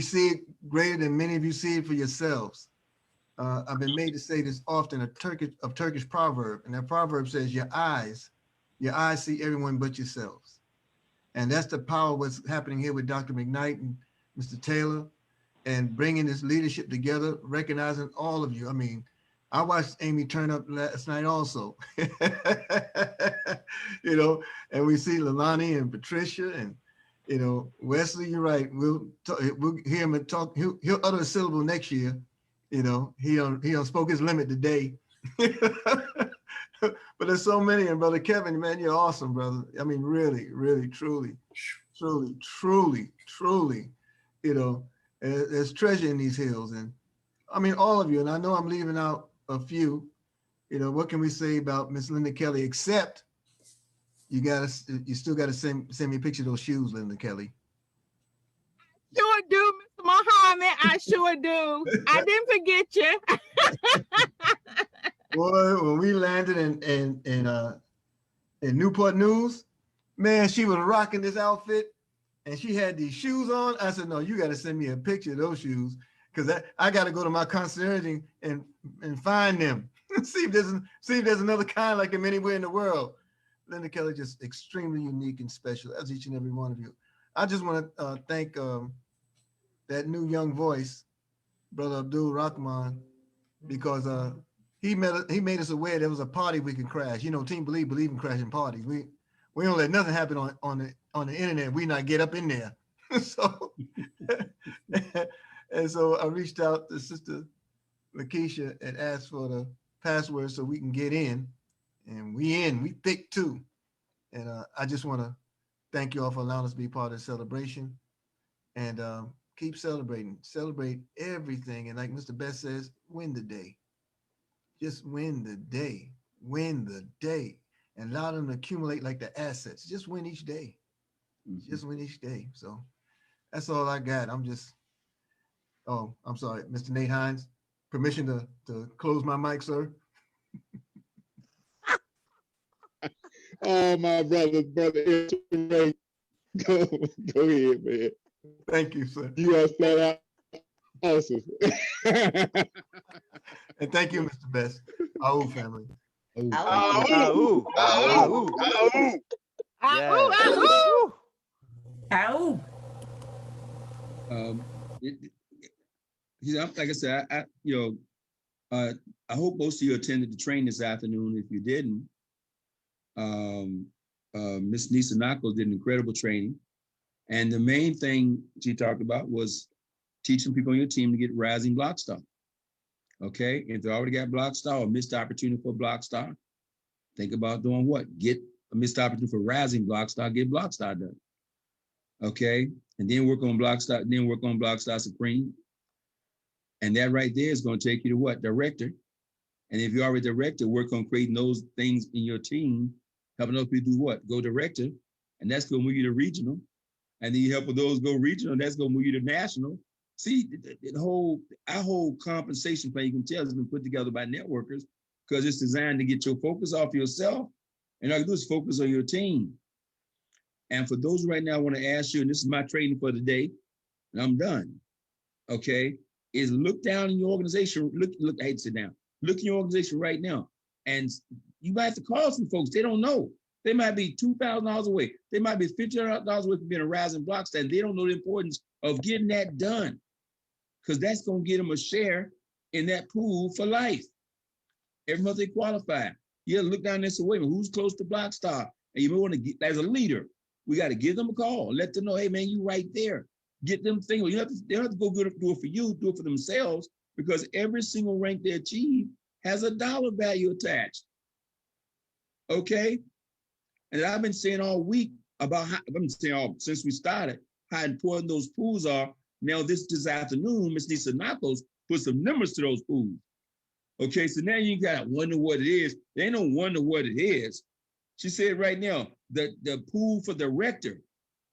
see it greater than many of you see it for yourselves. I've been made to say this often, a Turkish proverb, and that proverb says, your eyes see everyone but yourselves. And that's the power of what's happening here with Dr. McKnight and Mr. Taylor, and bringing this leadership together, recognizing all of you. I mean, I watched Amy turn up last night also, you know, and we see Leilani and Patricia and, you know, Wesley, you're right. We'll hear him talk. He'll utter a syllable next year. You know, he don't spoke his limit today. But there's so many. And Brother Kevin, man, you're awesome, brother. I mean, really, really, truly, you know, there's treasure in these hills. And I mean, all of you, and I know I'm leaving out a few, you know, what can we say about Miss Linda Kelly, except you still gotta send me a picture of those shoes, Linda Kelly. Sure do, Mr. Muhammad. I sure do. I didn't forget you. Boy, when we landed in Newport News, man, she was rocking this outfit and she had these shoes on. I said, no, you got to send me a picture of those shoes because I got to go to my concierge and find them. see if there's another kind like them anywhere in the world. Linda Kelly, just extremely unique and special, as each and every one of you. I just want to thank that new young voice, Brother Abdul Rahman, because he made us aware there was a party we can crash. You know, Team believe in crashing parties. We don't let nothing happen on the internet. We not get up in there. So and so I reached out to Sister Lakeisha and asked for the password so we can get in. And we thick too. And I just want to thank you all for allowing us to be part of the celebration. And keep celebrating. Celebrate everything. And like Mr. Best says, win the day. Just win the day. Win the day. And allow them to accumulate like the assets. Just win each day. Just win each day. So that's all I got. I'm sorry, Mr. Nate Hines. Permission to close my mic, sir? Oh, my brother, go ahead, man. Thank you, sir. You are flat out awesome. And thank you, Mr. Best, our whole family. Ow. Like I said, I hope most of you attended the training this afternoon. If you didn't, Miss Nisa Knuckles did an incredible training. And the main thing she talked about was teaching people on your team to get rising block star. Okay, if they already got block star or missed opportunity for block star, think about doing what? Get a missed opportunity for rising block star, get block star done. Okay, and then work on block star, supreme. And that right there is going to take you to what? Director. And if you're already director, work on creating those things in your team, helping those people do what? Go director. And that's going to move you to regional. And then you help with those go regional, and that's going to move you to national. See, our whole compensation plan, you can tell, has been put together by networkers because it's designed to get your focus off yourself. And all you do is focus on your team. And for those right now, I want to ask you, and this is my training for the day, and I'm done. Okay, is look down in your organization. Look, I hate to sit down. Look in your organization right now. And you might have to call some folks. They don't know. They might be $2,000 away. They might be $1,500 away from being a rising block star. They don't know the importance of getting that done, because that's going to get them a share in that pool for life. Every month they qualify. You look down there and say, wait a minute, who's close to block star? And you may want to get, as a leader, we got to give them a call. Let them know, hey, man, you right there. Get them thinking. They don't have to go do it for you, do it for themselves, because every single rank they achieve has a dollar value attached. Okay? And I've been saying all week about how, I've been saying since we started, how important those pools are. Now this afternoon, Ms. Nisa Knuckles put some numbers to those pools. Okay, so now you gotta wonder what it is. They don't wonder what it is. She said right now, the pool for the rector,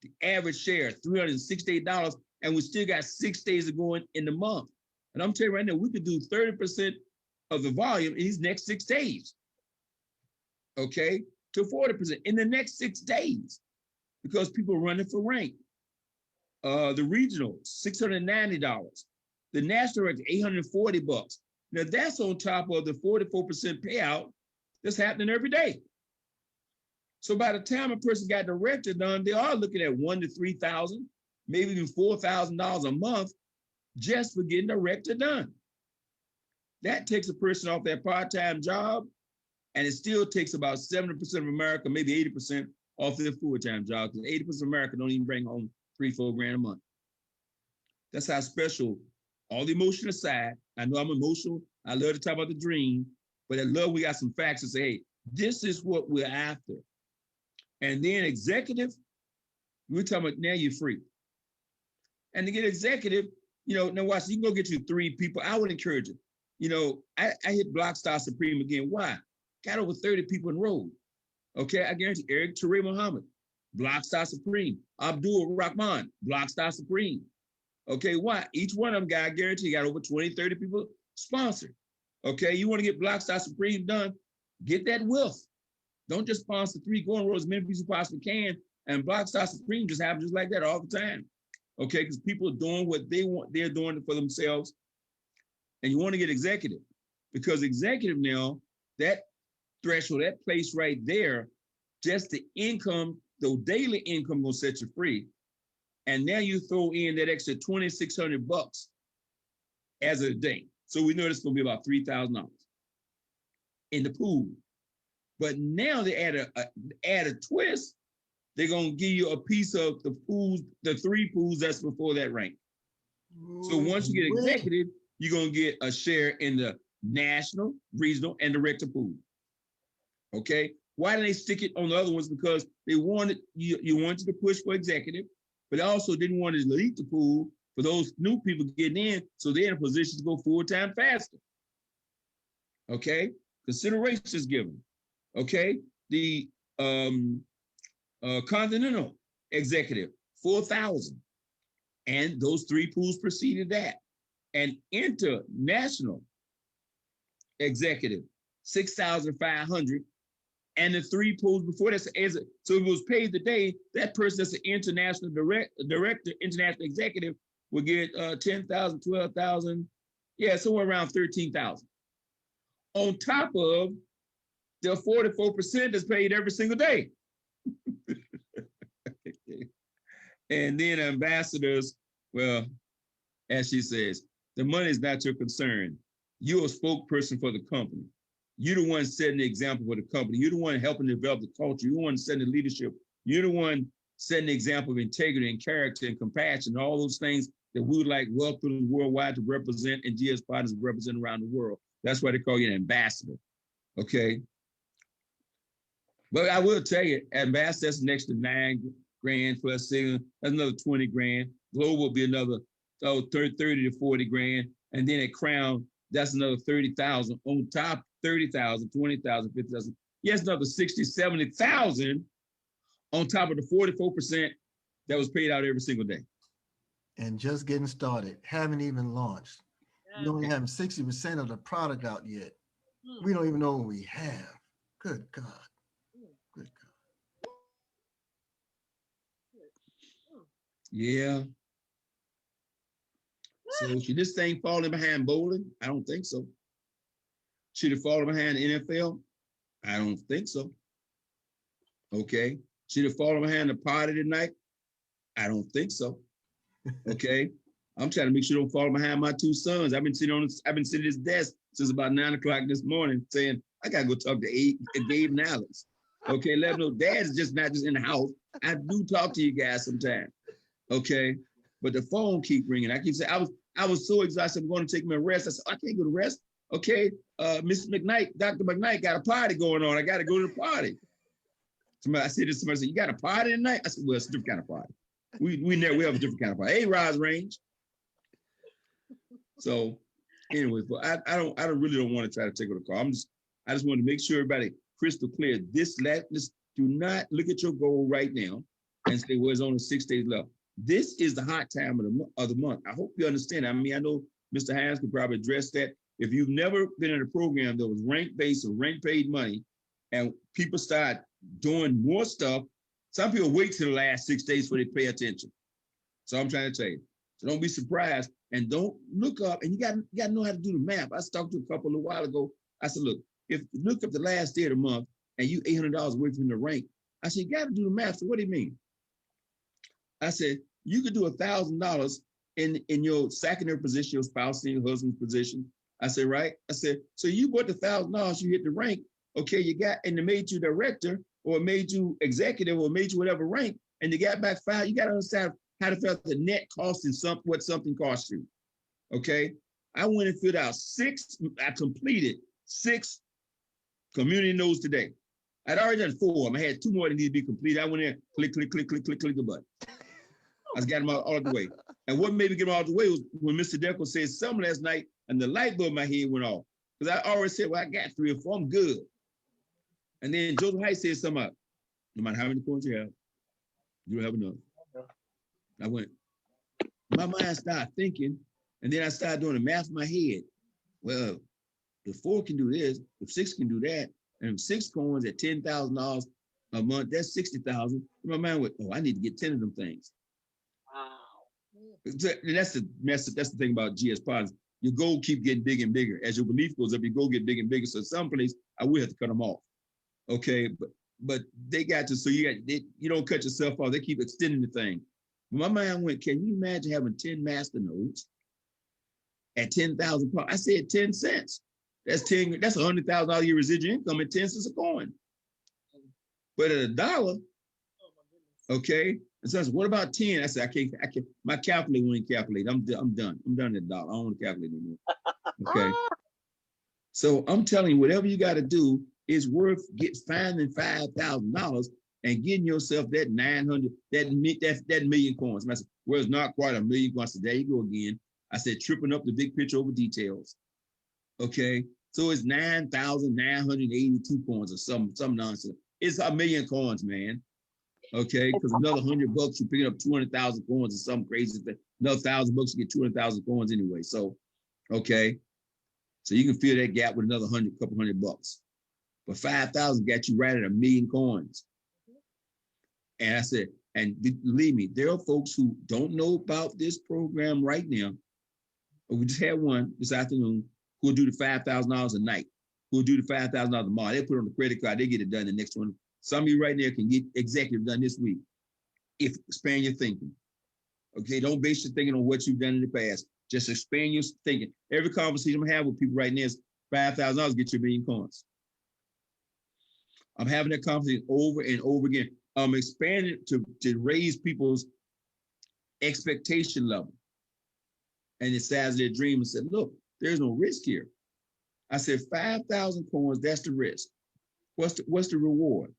the average share, $368, and we still got 6 days to go in the month. And I'm telling you right now, we could do 30% of the volume in these next 6 days. Okay, to 40% in the next 6 days, because people are running for rank. The regional, $690. The national rank, $840. Now that's on top of the 44% payout that's happening every day. So by the time a person got director done, they are looking at $1,000 to $3,000, maybe even $4,000 a month just for getting director done. That takes a person off their part-time job, and it still takes about 70% of America, maybe 80% off their full-time job, because 80% of America don't even bring home $3-4 grand a month. That's how special, all the emotion aside. I know I'm emotional. I love to talk about the dream, but I love we got some facts to say, hey, this is what we're after. And then executive, we're talking about now you're free. And to get executive, now watch, you can go get you 3 people. I would encourage you. I hit Block Star Supreme again. Why? Got over 30 people enrolled. Okay, I guarantee Eric Ture Muhammad, Block Star Supreme. Abdul Rahman, Block Star Supreme. Okay, why? Each one of them, guy, I guarantee you got over 20, 30 people sponsored. Okay, you want to get Block Star Supreme done, get that wealth. Don't just sponsor 3, go and roll as many people as you possibly can. And Block Star Supreme just happens just like that all the time. Okay, because people are doing what they want, they're doing it for themselves. And you want to get executive, because executive now, that threshold, that place right there, just the income, the daily income will set you free. And now you throw in that extra $2,600 as a day. So we know it's going to be about $3,000 in the pool. But now they add a twist. They're going to give you a piece of the pools, the 3 pools that's before that rank. So once you get executive, you're going to get a share in the national, regional, and director pool. Okay? Why did they stick it on the other ones? Because they wanted you wanted to push for executive, but they also didn't want to delete the pool for those new people getting in, so they're in a position to go full-time faster. Okay? Consideration is given. Okay? The continental executive, 4,000. And those 3 pools preceded that. And international executive, 6,500. And the 3 pools before that, so if it was paid today, that person that's an international director, international executive, would get 10,000, 12,000, somewhere around 13,000. On top of still 44% is paid every single day. And then ambassadors, well, as she says, the money is not your concern. You're a spokesperson for the company. You're the one setting the example for the company. You're the one helping develop the culture. You're the one setting the leadership. You're the one setting the example of integrity and character and compassion, all those things that we would like Wealth Builders Worldwide to represent and GS Partners to represent around the world. That's why they call you an ambassador, okay? But I will tell you, ambassador, that's next to $9,000 plus singer, that's another 20 grand. Global will be another 30 to 40 grand. And then at Crown, that's another 30,000 on top, 30,000, 20,000, 50,000. Yes, another 60, 70,000 on top of the 44% that was paid out every single day. And just getting started, haven't even launched. We only have 60% of the product out yet. We don't even know what we have. Good God. Good God. Yeah. So should this thing falling behind bowling? I don't think so. Should it fall behind the NFL? I don't think so. Okay. Should it fall behind the party tonight? I don't think so. Okay. I'm trying to make sure it don't fall behind my two sons. I've been sitting at this desk since about 9 o'clock this morning saying, I gotta go talk to Gabe and Alex. Okay, let them know Dad's just not just in the house. I do talk to you guys sometimes. Okay. But the phone keep ringing. I keep saying, I was so exhausted, I'm going to take me a rest. I said, I can't go to rest. Okay, Mrs. McKnight, Dr. McKnight got a party going on. I got to go to the party. I said to somebody, you got a party tonight? I said, well, it's a different kind of party. We have a different kind of party. Hey, Roz Range. So anyway, but I really don't want to try to take over the call. I just want to make sure everybody crystal clear. Do not look at your goal right now and say, well, it's only 6 days left. This is the hot time of the month. I hope you understand. I mean, I know Mr. Hines could probably address that. If you've never been in a program that was rank-based or rank-paid money, and people start doing more stuff, some people wait till the last 6 days before they pay attention. So I'm trying to tell you. So don't be surprised and don't look up. And you got to know how to do the math. I talked to a couple a little while ago. I said, look, if you look up the last day of the month and you $800 away from the rank, I said, you got to do the math. So what do you mean? I said, you could do $1,000 in your secondary position, your spouse and your husband's position. I said, right? I said, so you bought the $1,000, you hit the rank, okay, and it made you director or it made you executive or made you whatever rank, and you got back $5, you got to understand how to figure out the net cost and what something cost you, okay? I went and filled out I completed 6 community notes today. I'd already done 4. I had 2 more that need to be completed. I went in, click the button. I got them all the way. And what made me get them all the way was when Mr. Deco said something last night and the light bulb in my head went off. Because I already said, well, I got 3 or 4, I'm good. And then Joseph Height said something about, no matter how many points you have, you don't have enough. I went, my mind started thinking, and then I started doing the math in my head. Well, if 4 can do this, if 6 can do that, and if 6 coins at $10,000 a month, that's 60,000. My mind went, oh, I need to get 10 of them things. That's the thing about GS Partners. Your goal keep getting bigger and bigger. As your belief goes up, your goal get bigger and bigger. So some place I will have to cut them off. Okay, but they got to, so you don't cut yourself off. They keep extending the thing. My mind went, can you imagine having 10 master nodes at 10,000? I said 10 cents. That's $100,000 a year residual income at 10 cents a coin. But at $1, okay. And so I said, what about 10? I said, I can't, my calculator won't calculate. I'm done. I'm done at $1. I don't want to calculate anymore. Okay. So I'm telling you, whatever you got to do is worth finding $5,000 and getting yourself that 900, that million coins. And I said, well, it's not quite a million coins. I said, there you go again. I said, tripping up the big picture over details. Okay. So it's 9,982 coins or some nonsense. It's a million coins, man. Okay, because another $100, you're picking up 200,000 coins or something crazy. Another $1,000, you get 200,000 coins anyway. So, okay, so you can fill that gap with another couple $100. But 5,000 got you right at 1 million coins. And I said, and believe me, there are folks who don't know about this program right now. But we just had one this afternoon who will do the $5,000 a night, who do the $5,000 tomorrow. They put it on the credit card, they get it done the next one. Some of you right there can get executive done this week. If expand your thinking. Okay, don't base your thinking on what you've done in the past. Just expand your thinking. Every conversation I'm having with people right now is $5,000 get you 1 million coins. I'm having that conversation over and over again. I'm expanding to raise people's expectation level and the size of their dream and said, look, there's no risk here. I said 5,000 coins, that's the risk. What's the reward?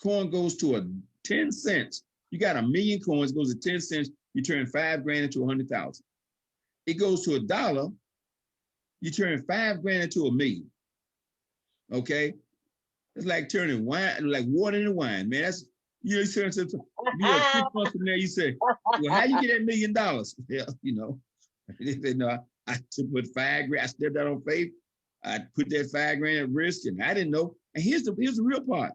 Coin goes to 10 cents. You got 1 million coins, goes to 10 cents, you turn 5 grand into 100,000. It goes to $1, you turn 5 grand into 1 million. Okay? It's like turning wine, like water into wine, man. That's you turn to 6 months from there, you say, well, how you get that $1 million? Yeah, you know. They say, no, I put 5 grand, I stepped out on faith. I put that 5 grand at risk, and I didn't know. And here's the real part.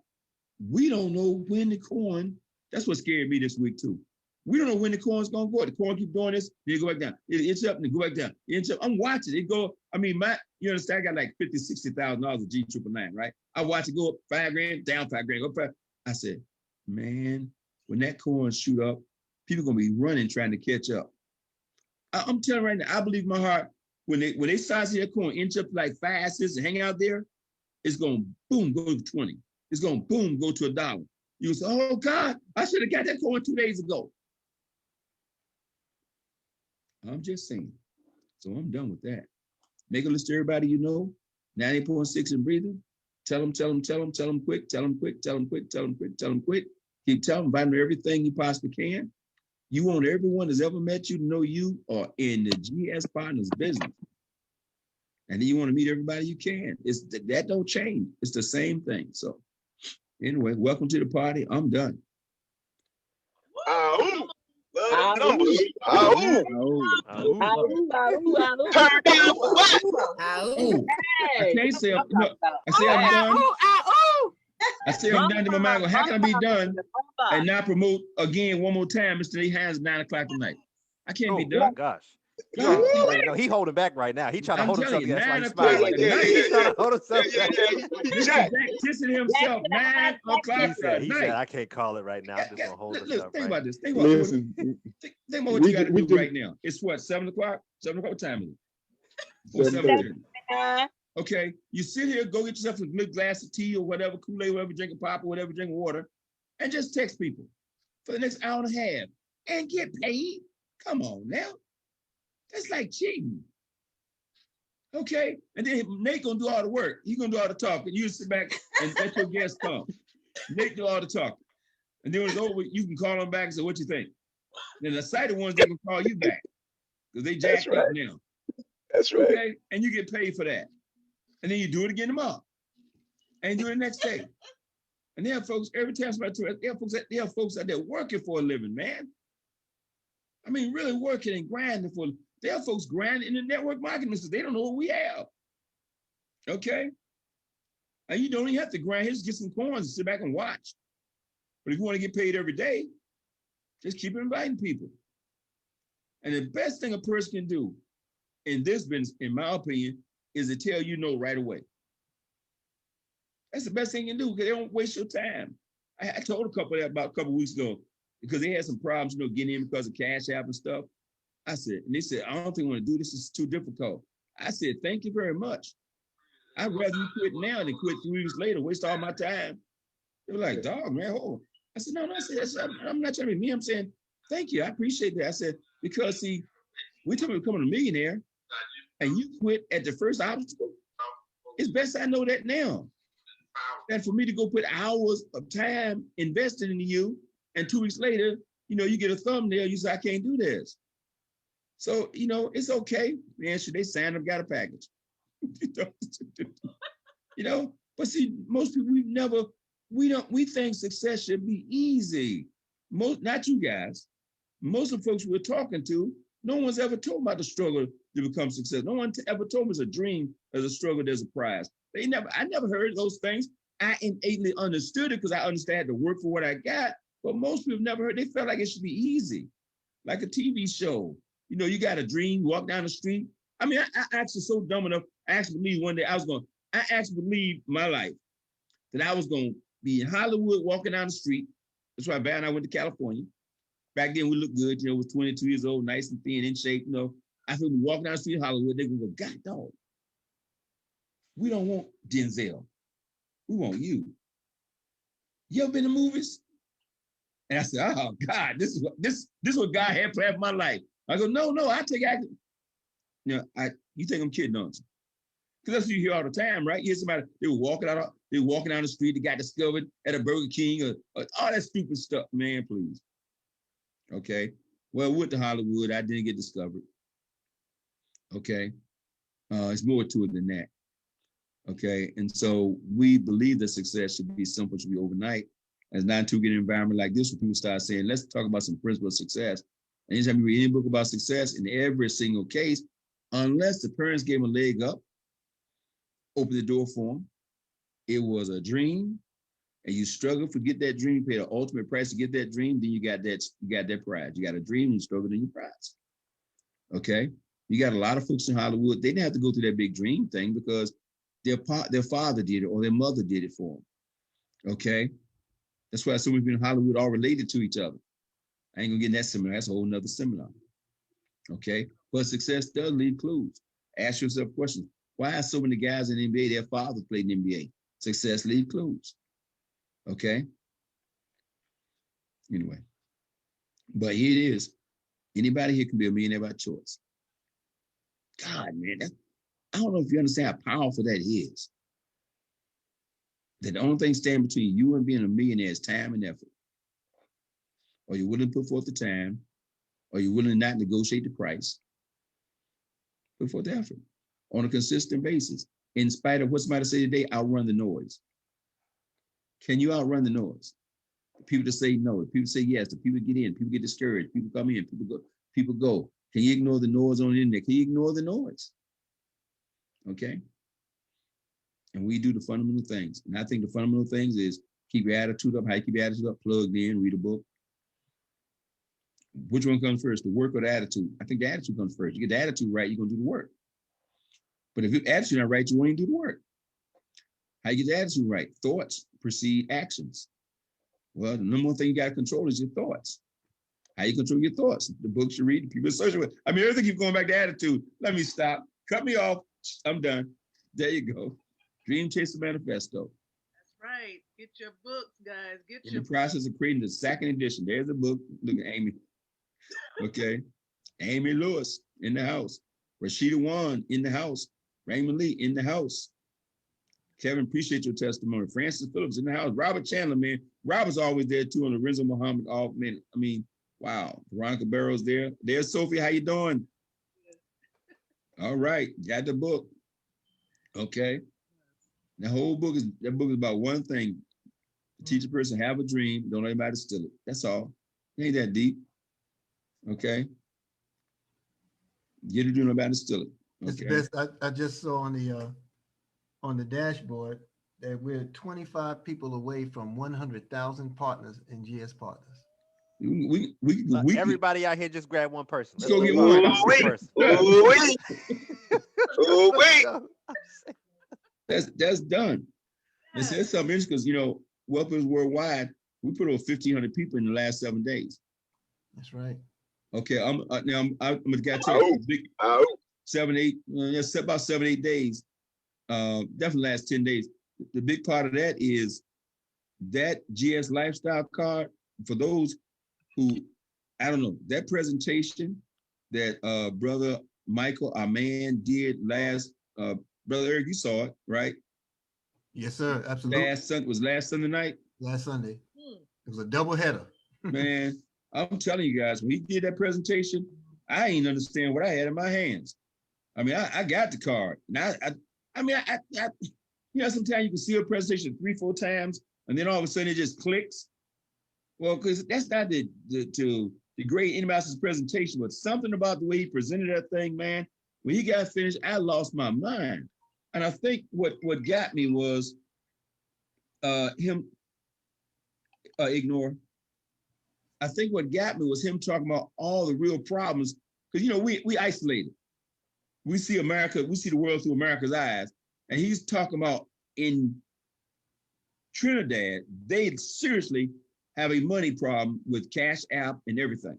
We don't know when the coin, that's what scared me this week too. We don't know when the coin's gonna go. The coin keep doing this, then it go back down. It's up and it go back down. It's up. I'm watching it go. I mean, you understand, I got like $50,000, $60,000 of G999, right? I watch it go up 5 grand, down 5 grand, go 5. I said, man, when that coin shoot up, people gonna be running trying to catch up. I'm telling you right now, I believe in my heart, when they start to see that coin inch up like 5 cents and hang out there, it's gonna boom, go to 20. It's gonna boom, go to $1. You say, oh God, I should have got that coin 2 days ago. I'm just saying. So I'm done with that. Make a list of everybody you know, 90.6 and breathing. Tell them quick, tell them quick, tell them quick, tell them quick, tell them quick. Keep telling them about everything you possibly can. You want everyone that's ever met you to know you are in the GS Partners business. And then you want to meet everybody you can. That don't change. It's the same thing. So anyway, welcome to the party. I'm done. Numbers. Turn down for what? I can't say I'm done. I say I'm done to my mind. Well, how can I be done and not promote again one more time, Mr. Lee Hines, 9 o'clock tonight? I can't be done. Gosh. No, he holding back right now. He trying to hold himself together. That's why he's smiling. He's trying to hold himself together. Kissing himself 9 o'clock tonight. He said, I can't call it right now. I'm just gonna hold himself. Think about this. Think about what you got to do right now. It's what, 7 o'clock? 7 o'clock. What time is it? 7:30. Okay, you sit here, go get yourself a good glass of tea or whatever, Kool-Aid, whatever, drinking pop or whatever, drinking water, and just text people for the next hour and a half and get paid. Come on now. That's like cheating. Okay, and then Nate gonna do all the work. He gonna do all the talking. You sit back and let your guests come. Nate do all the talking. And then when it's over, you can call them back and say, what you think? Then the excited ones, they can call you back because they jacked up now. That's right. Okay, and you get paid for that. And then you do it again tomorrow. And you do it the next day. And there are folks, every time somebody tells there are folks out there working for a living, man. I mean, really working and grinding for, there are folks grinding in the network marketing business. They don't know what we have. Okay? And you don't even have to grind, just get some coins and sit back and watch. But if you want to get paid every day, just keep inviting people. And the best thing a person can do in this business, in my opinion, is to tell you no right away. That's the best thing you can do because they don't waste your time. I told a couple that about a couple weeks ago because they had some problems, getting in because of Cash App and stuff. I said, and they said, I don't think I want to do this. It's too difficult. I said, thank you very much. I'd rather you quit now than quit 3 weeks later, waste all my time. They were like, dog, man, hold on. I said, no, I said, I'm not trying to be me. I'm saying, thank you. I appreciate that. I said, because see, we're talking about becoming a millionaire and you quit at the first obstacle. It's best I know that now. That for me to go put hours of time invested into you and 2 weeks later, you get a thumbnail, you say, I can't do this. So, it's okay. Man, should they sign up, got a package? But see, most people, we think success should be easy. Not you guys. Most of the folks we're talking to, no one's ever told about the struggle to become successful. No one ever told me it's a dream, there's a struggle, there's a prize. I never heard those things. I innately understood it because I understood I had to work for what I got. But most people never heard, they felt like it should be easy. Like a TV show. You got a dream, walk down the street. I mean, I actually so dumb enough, actually me one day, I was going, I actually believed my life that I was going to be in Hollywood walking down the street. That's why Val and I went to California. Back then we looked good, was 22 years old, nice and thin, in shape, I feel we walking down the street in Hollywood, they're going to go, God, dog, we don't want Denzel. We want you. You ever been to movies? And I said, oh God, this is what God had planned for my life. I go, no, I take acting. You think I'm kidding, don't you? Because that's what you hear all the time, right? You hear somebody, they were walking down the street, they got discovered at a Burger King or all that stupid stuff, man, please. Okay. Well, with the Hollywood, I didn't get discovered. Okay. It's more to it than that. Okay. And so we believe that success should be simple, should be overnight. As not to get an environment like this where people start saying, let's talk about some principles of success. And anytime you read any book about success, in every single case, unless the parents gave them a leg up, opened the door for them, it was a dream, and you struggled to get that dream, pay the ultimate price to get that dream, then you got that prize. You got a dream, and you struggled in your prize. Okay? You got a lot of folks in Hollywood, they didn't have to go through that big dream thing because their father did it or their mother did it for them. Okay? That's why so many people in Hollywood are related to each other. I ain't gonna get in that seminar. That's a whole nother seminar. Okay? But success does leave clues. Ask yourself questions. Why are so many guys in the NBA, their fathers played in the NBA? Success leave clues. Okay? Anyway. But here it is. Anybody here can be a millionaire by choice. God, man, I don't know if you understand how powerful that is. That the only thing standing between you and being a millionaire is time and effort. Are you willing to put forth the time? Are you willing to not negotiate the price? Put forth the effort on a consistent basis. In spite of what somebody say today, outrun the noise. Can you outrun the noise? The people that say no, the people say yes, the people get in, people get discouraged, people come in, people go. Can you ignore the noise on the internet? Can you ignore the noise? Okay? And we do the fundamental things. And I think the fundamental things is keep your attitude up. How you keep your attitude up? Plugged in, read a book. Which one comes first, the work or the attitude? I think the attitude comes first. You get the attitude right, you're going to do the work. But if your attitude not right, you won't even do the work. How you get the attitude right? Thoughts precede actions. Well, the number one thing you got to control is your thoughts. How you control your thoughts? The books you read, the people associated with. I mean, everything keeps going back to attitude. Let me stop. Cut me off. I'm done. There you go. Dream Chaser Manifesto. That's right. Get your books, guys. In the process of creating the second edition. There's the book. Look at Amy. Okay. Amy Lewis in the house. Rashida Wan in the house. Raymond Lee in the house. Kevin, appreciate your testimony. Francis Phillips in the house. Robert Chandler, man. Robert's always there too. And Lorenzo Muhammad. Oh, man. I mean, wow. Veronica Barrow's there. There's Sophie. How you doing? All right. Got the book. Okay. The whole book is about one thing. To teach a person have a dream. Don't let anybody steal it. That's all. It ain't that deep. Okay. Get it, do nobody steal it. Okay. It's best. I just saw on the dashboard that we're 25 people away from 100,000 partners in GS Partners. Everybody out here just grab one person. Let's go get one. Wait. That's done. And so that's something interesting because Wealth Builders Worldwide, we put over 1,500 people in the last 7 days. That's right. Okay, I'm gonna get to you. Big 7, 8, about 7, 8 days. Definitely last 10 days. The big part of that is that GS lifestyle card for those who, I don't know, that presentation that Brother Michael, our man, did last, Brother Eric, you saw it, right? Yes, sir. Absolutely. Last Sunday night? Last Sunday. It was a double header. Man, I'm telling you guys, when he did that presentation, I ain't understand what I had in my hands. I mean, I got the card. And sometimes you can see a presentation 3, 4 times, and then all of a sudden it just clicks. Well, because that's not to degrade anybody else's presentation, but something about the way he presented that thing, man, when he got finished, I lost my mind. And I think what got me was him ignore. I think what got me was him talking about all the real problems, because we isolated. We see America, we see the world through America's eyes, And he's talking about in Trinidad, they seriously have a money problem with Cash App and everything.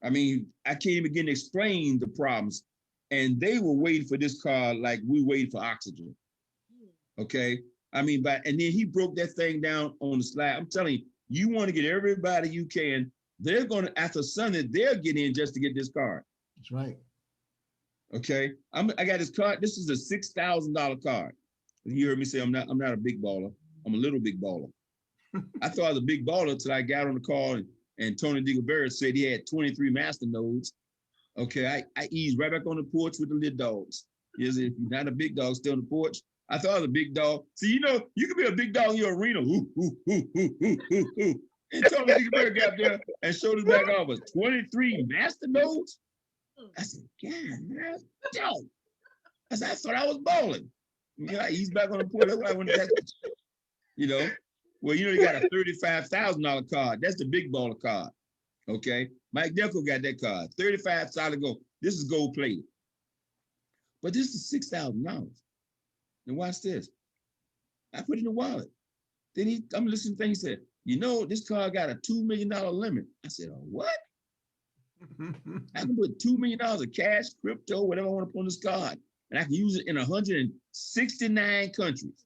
I mean, I can't even begin to explain the problems. And they were waiting for this card like we waited for oxygen. Okay. I mean, and then he broke that thing down on the slide. I'm telling you, you want to get everybody you can. They're going to, after Sunday, they'll get in just to get this card. That's right. Okay. I got this card. This is a $6,000 card. You heard me say I'm not a big baller. I'm a little big baller. I thought I was a big baller until I got on the call and Tony Dingleberry said he had 23 master nodes. Okay, I eased right back on the porch with the little dogs. Yes, if you're not a big dog, stay on the porch. I thought I was a big dog. See, you know, you can be a big dog in your arena. Ooh, ooh, ooh, ooh, ooh, ooh, ooh. And Tony Dingleberry got there and showed his back off with 23 master nodes. I said, God, man, yo. I said, I thought I was bowling. You know, I eased back on the porch. That's why I went to that. You know, well, you know, you got a $35,000 card. That's the big baller card. Okay. Mike Delco got that card. 35 solid gold. This is gold plated. But this is $6,000. And watch this. I put it in the wallet. Then I'm listening to things. He said, you know, this card got a $2 million limit. I said, oh, what? I can put $2 million of cash, crypto, whatever I want to put on this card. And I can use it in 169 countries.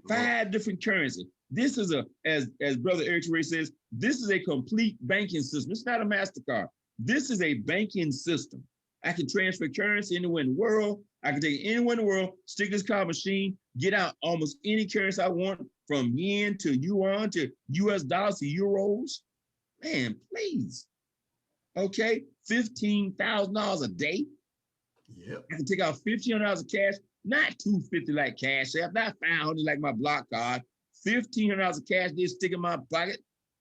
5 different currencies. This is as Brother Eric Ray says, this is a complete banking system. It's not a MasterCard. This is a banking system. I can transfer currency anywhere in the world. I can take it anywhere in the world, stick this card machine, get out almost any currency I want, from yen to yuan to US dollars to euros. Man, please. Okay, $15,000 a day. Yep. I can take out $1,500 of cash, not $250 like Cash App, not $500 like my block card. $1,500 of cash they stick in my pocket.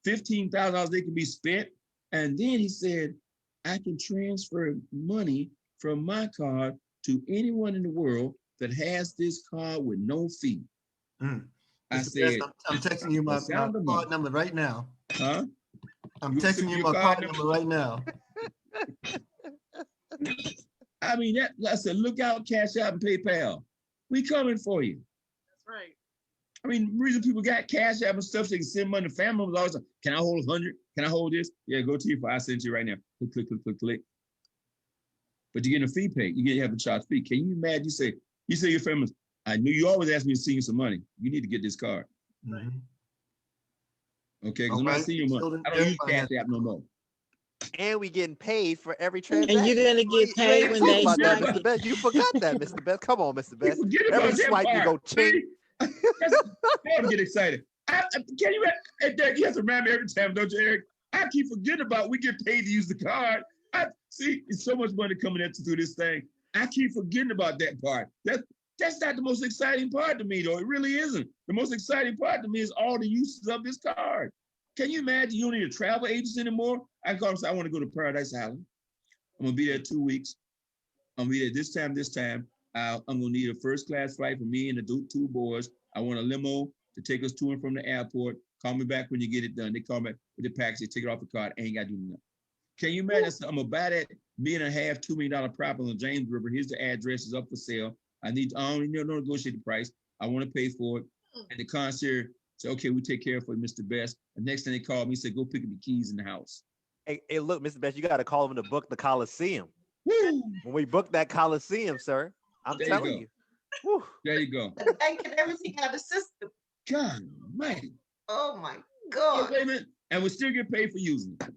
$15,000 they can be spent. And then he said, I can transfer money from my card to anyone in the world that has this card with no fee. I said, I'm texting you my card number right now. Huh? I'm texting you my card number right now. I mean, I said, look out, Cash App and PayPal. We coming for you. That's right. I mean, the reason people got Cash App and stuff so they can send money to family members always like, can I hold 100? Can I hold this? Yeah, go to your phone. I send you right now. Click, click, click, click, click. But you're getting a fee paid. You have a charge fee. Can you imagine? You say your family, I knew you always asked me to send you some money. You need to get this card. Right. Okay, because I'm not seeing your money. I don't use Cash App no more. And we getting paid for every transaction. And you're gonna get paid when they about that, Mr. Best. You forgot that, Mr. Best. Come on, Mr. Best. Every swipe you go ching. Don't get excited. Can you, Derek, you have to remind me every time, don't you, Eric? I keep forgetting about we get paid to use the card. See, it's so much money coming at you through this thing. I keep forgetting about that part. That's not the most exciting part to me, though. It really isn't. The most exciting part to me is all the uses of this card. Can you imagine you don't need a travel agency anymore? I call them say, I want to go to Paradise Island. I'm gonna be there 2 weeks. I'm gonna be there this time. I'm gonna need a first class flight for me and the 2 boys. I want a limo to take us to and from the airport. Call me back when you get it done. They call me back with the package, they take it off the card, ain't gotta do nothing. Can you imagine? I'm gonna buy that $1.5 million property on the James River. Here's the address, is up for sale. I don't need no negotiate the price. I want to pay for it. And the concierge said, okay, we take care of it, Mr. Best. The next thing they called me, said, go pick up the keys in the house. Hey, look, Mr. Best, you got to call them to book the Coliseum. Woo! When we book that Coliseum, sir, I'm telling you. Woo. There you go. The bank and everything out of the system. God almighty. Oh my God. Wait a minute. And we still get paid for using it.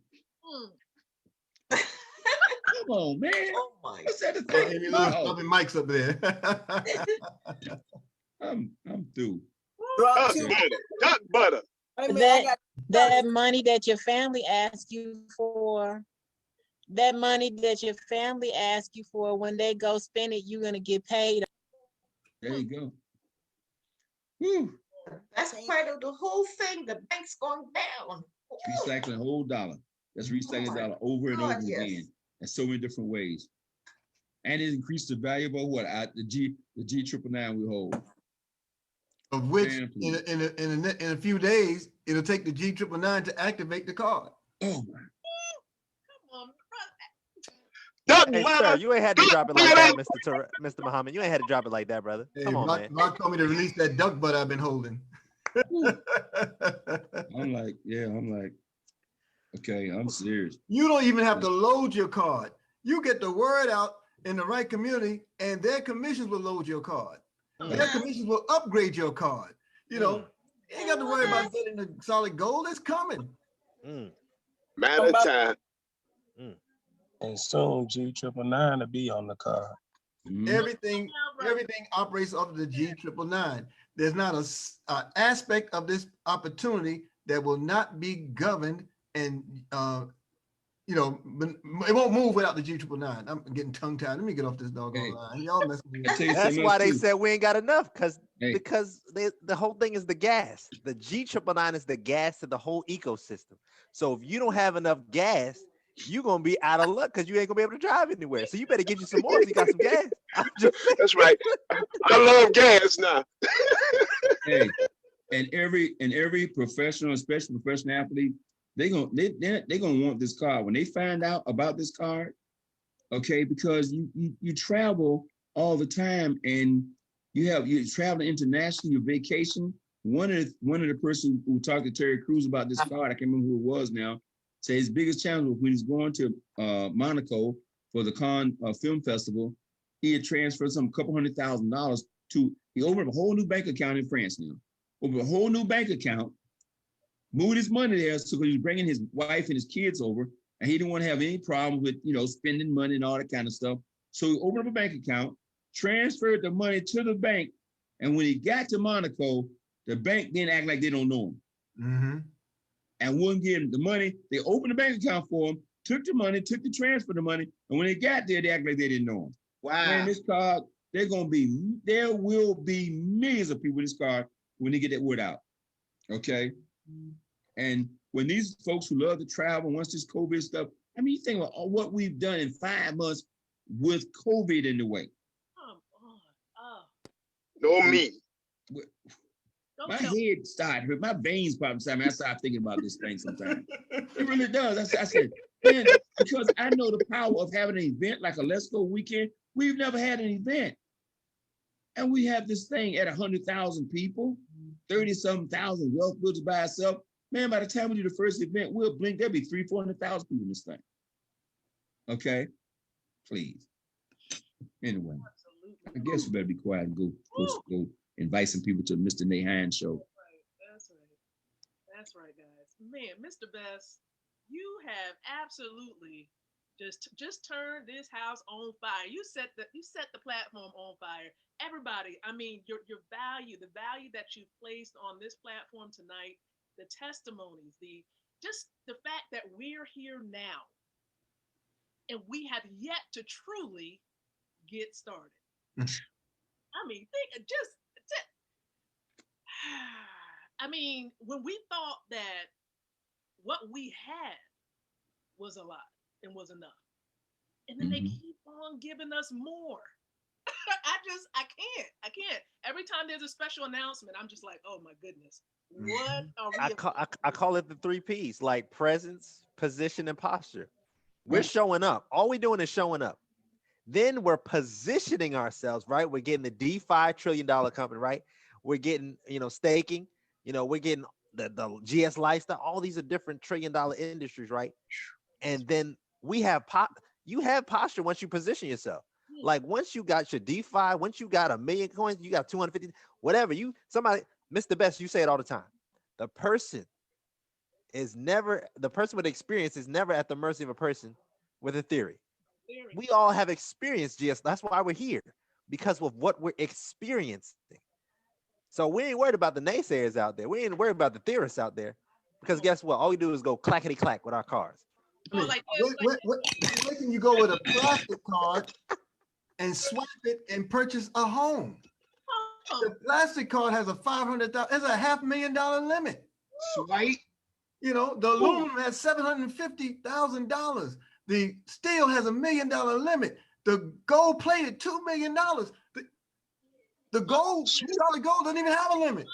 Come on, man. Oh my. What's that the thing? Mike's up there. I'm through. Duck butter. That money that your family asked you for, when they go spend it, you're gonna get paid. There you go. Whew. That's part of the whole thing. The bank's going down. Recycling a whole dollar. That's recycling dollar over and over again in so many different ways. And it increased the value of what? The G999 we hold. Of which in a few days, it'll take the G999 to activate the card. Oh my. Come on, Duck Hey, butter. sir, you ain't had to drop it like that, Mr. Muhammad. You ain't had to drop it like that, brother. Hey, Come on, man. Rock told me to release that duck butt I've been holding. I'm like, okay, I'm serious. You don't even have to load your card. You get the word out in the right community, and their commissions will load your card. Their commissions will upgrade your card. You know, you ain't got to worry about getting the solid gold. It's coming. Matter of time. And soon G999 will be on the card. Everything operates off of the G999. There's not a aspect of this opportunity that will not be governed, and you know, it won't move without the G999. I'm getting tongue tied. Let me get off this doggone line. Y'all messing with me. That's why they said we ain't got enough, because the whole thing is the gas. The G999 is the gas to the whole ecosystem. So if you don't have enough gas, you're gonna be out of luck because you ain't gonna be able to drive anywhere. So you better get you some more if you got some gas. That's right. I love gas now. Hey, and every professional, especially professional athlete, they're gonna want this card when they find out about this card. Okay, because you travel all the time, and you're traveling internationally, you vacation. One of the person who talked to Terry Crews about this card, I can't remember who it was now, said his biggest challenge was when he's going to Monaco for the Cannes Film Festival. He had transferred some couple $100,000 to, he opened up a whole new bank account in France now. Opened a whole new bank account, moved his money there, so he was bringing his wife and his kids over, and he didn't want to have any problem with, you know, spending money and all that kind of stuff. So he opened up a bank account, transferred the money to the bank, and when he got to Monaco, the bank didn't act like they don't know him. And wouldn't give him the money. They opened the bank account for him, took the money, took the transfer the money, and when they got there, they act like they didn't know him. Wow. Man, this card, there will be millions of people with this card when they get that word out. Okay? And when these folks who love to travel, once this COVID stuff, I mean, you think about what we've done in 5 months with COVID in the way. No me. My head started hurt. My veins probably started. I start thinking about this thing sometimes. It really does. I said, man, because I know the power of having an event like a Let's Go weekend. We've never had an event. And we have this thing at 100,000 people, 30-something thousand wealth builders by itself. Man, by the time we do the first event, we'll blink, there'll be 300,000-400,000 people in this thing. Okay? Please. Anyway, I guess we better be quiet and go invite some people to the Mr. Nate Hines show. That's right, guys. Man, Mr. Best, you have absolutely just turned this house on fire. You set the platform on fire. Everybody, I mean, your value, the value that you placed on this platform tonight, the testimonies, the fact that we're here now, and we have yet to truly get started. I mean, I mean, when we thought that what we had was a lot and was enough, and then they keep on giving us more. I can't. Every time there's a special announcement, I'm just like, oh my goodness, what are we? I call it the 3 Ps, like presence, position, and posture. We're showing up. All we're doing is showing up. Then we're positioning ourselves, right? We're getting the D5 trillion dollar company, right? We're getting, staking, we're getting the GS lifestyle. All these are different $1 trillion industries, right? And then we have you have posture once you position yourself. Like once you got your D5, once you got 1 million coins, you got 250, whatever. Somebody, Mr. Best, you say it all the time. The person with experience is never at the mercy of a person with a theory. We all have experienced GS. That's why we're here, because of what we're experiencing. So we ain't worried about the naysayers out there. We ain't worried about the theorists out there, because guess what? All we do is go clackety clack with our cars. Where can you go with a plastic card and swipe it and purchase a home? The plastic card has a $500,000. It's a $500,000 limit. Swipe. The aluminum has $750,000. The steel has $1 million limit. The gold plated $2 million. The gold, solid gold doesn't even have a limit.